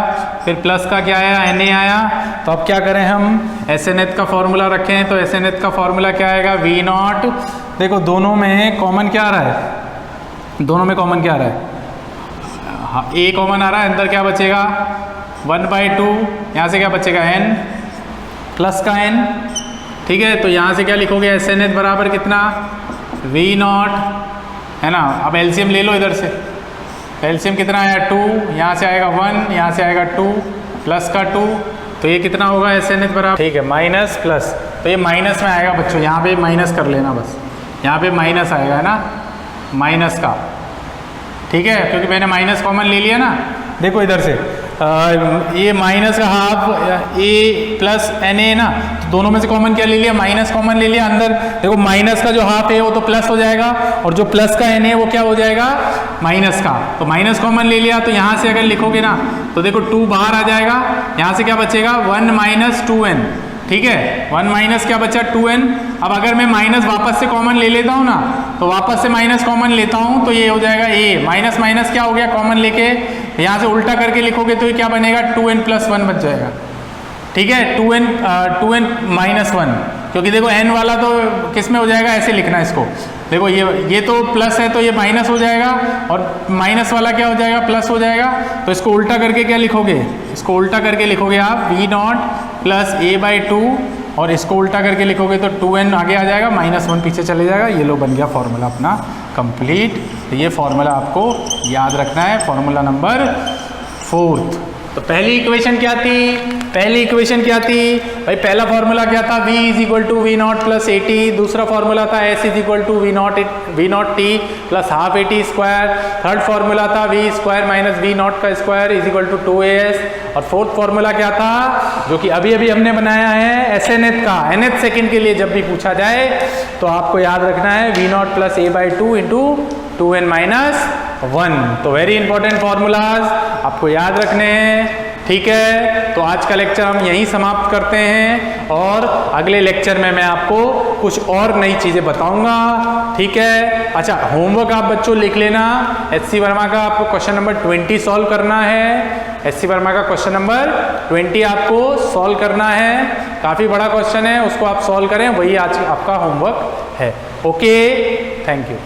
फिर प्लस का क्या आया? NA आया। तो अब क्या करें हम? SNH का फॉर्मूला रखें, तो SNH का फॉर्मूला क्या आएगा? V0, देखो दोनों में कॉमन क्या आ रहा है? दोनों में कॉमन क्या आ रहा है? A कॉमन आ रहा है, अंदर क्या बचेगा? 1/2, यहाँ से क्या बचेगा? n प्लस का n। ठीक है, तो यहाँ से क्या लिखोगे? SNH बराबर कितना? वी नॉट, है ना। अब एलसीएम ले लो इधर से, एलसीएम कितना आया 2, यहाँ से आएगा 1, यहाँ से आएगा 2 प्लस का 2, तो ये कितना होगा SN बराबर, ठीक है, माइनस प्लस, तो ये माइनस में आएगा बच्चों, यहाँ पे माइनस कर लेना बस, यहाँ पे माइनस आएगा, है ना, माइनस का, ठीक है, क्योंकि मैंने माइनस कॉमन ले लिया ना। देखो इधर से ये माइनस का half a plus n a ना, तो दोनों में से कॉमन क्या ले लिया, माइनस कॉमन ले लिया। अंदर देखो माइनस का जो हाफ है वो तो प्लस हो जाएगा, और जो प्लस का एन है वो क्या हो जाएगा, माइनस का, तो माइनस कॉमन ले लिया। तो यहाँ से अगर लिखोगे ना तो देखो 2 बाहर आ जाएगा, यहाँ से क्या बचेगा 1 माइनस 2n, ठीक है, 1 माइनस क्या बचा 2n। अब अगर मैं माइनस वापस से कॉमन ले लेता हूँ ना, तो वापस से माइनस कॉमन लेता हूँ तो ये हो जाएगा a, माइनस माइनस क्या हो गया कॉमन लेके, यहाँ से उल्टा करके लिखोगे तो ये क्या बनेगा 2n प्लस 1 बच जाएगा, ठीक है, 2n माइनस 1, क्योंकि देखो n वाला तो किस में हो जाएगा, ऐसे लिखना है इसको, देखो ये तो प्लस है तो ये माइनस हो जाएगा, और माइनस वाला क्या हो जाएगा, प्लस हो जाएगा। तो इसको उल्टा करके क्या लिखोगे, इसको उल्टा करके लिखोगे आप वी नॉट प्लस a/2, और इसको उल्टा करके लिखोगे तो 2n आगे आ जाएगा, माइनस 1 पीछे चले जाएगा। ये लो बन गया फॉर्मूला अपना कंप्लीट। तो ये फॉर्मूला आपको याद रखना है, फॉर्मूला नंबर 4। तो पहली इक्वेशन क्या थी, पहली इक्वेशन क्या थी भाई, पहला फॉर्मूला क्या था, v is equal to v not plus a t. दूसरा फॉर्मूला था s is equal to v not t plus half a t square. Third formula था v square minus v not का square is equal to 2as। और fourth formula क्या था, जो कि अभी अभी हमने बनाया है SNth का, nth सेकेंड के लिए जब भी पूछा जाए तो आपको याद रखना है v not plus a/2 into 2n minus 1। तो वेरी इंपॉर्टेंट फॉर्मूलाज आपको याद रखने हैं, ठीक है। तो आज का लेक्चर हम यहीं समाप्त करते हैं, और अगले लेक्चर में मैं आपको कुछ और नई चीज़ें बताऊंगा, ठीक है। अच्छा, होमवर्क आप बच्चों लिख लेना, SC वर्मा का आपको क्वेश्चन नंबर 20 सॉल्व करना है। SC वर्मा का क्वेश्चन नंबर 20 आपको सॉल्व करना है, काफ़ी बड़ा क्वेश्चन है, उसको आप सॉल्व करें, वही आज आपका होमवर्क है। Okay, thank you.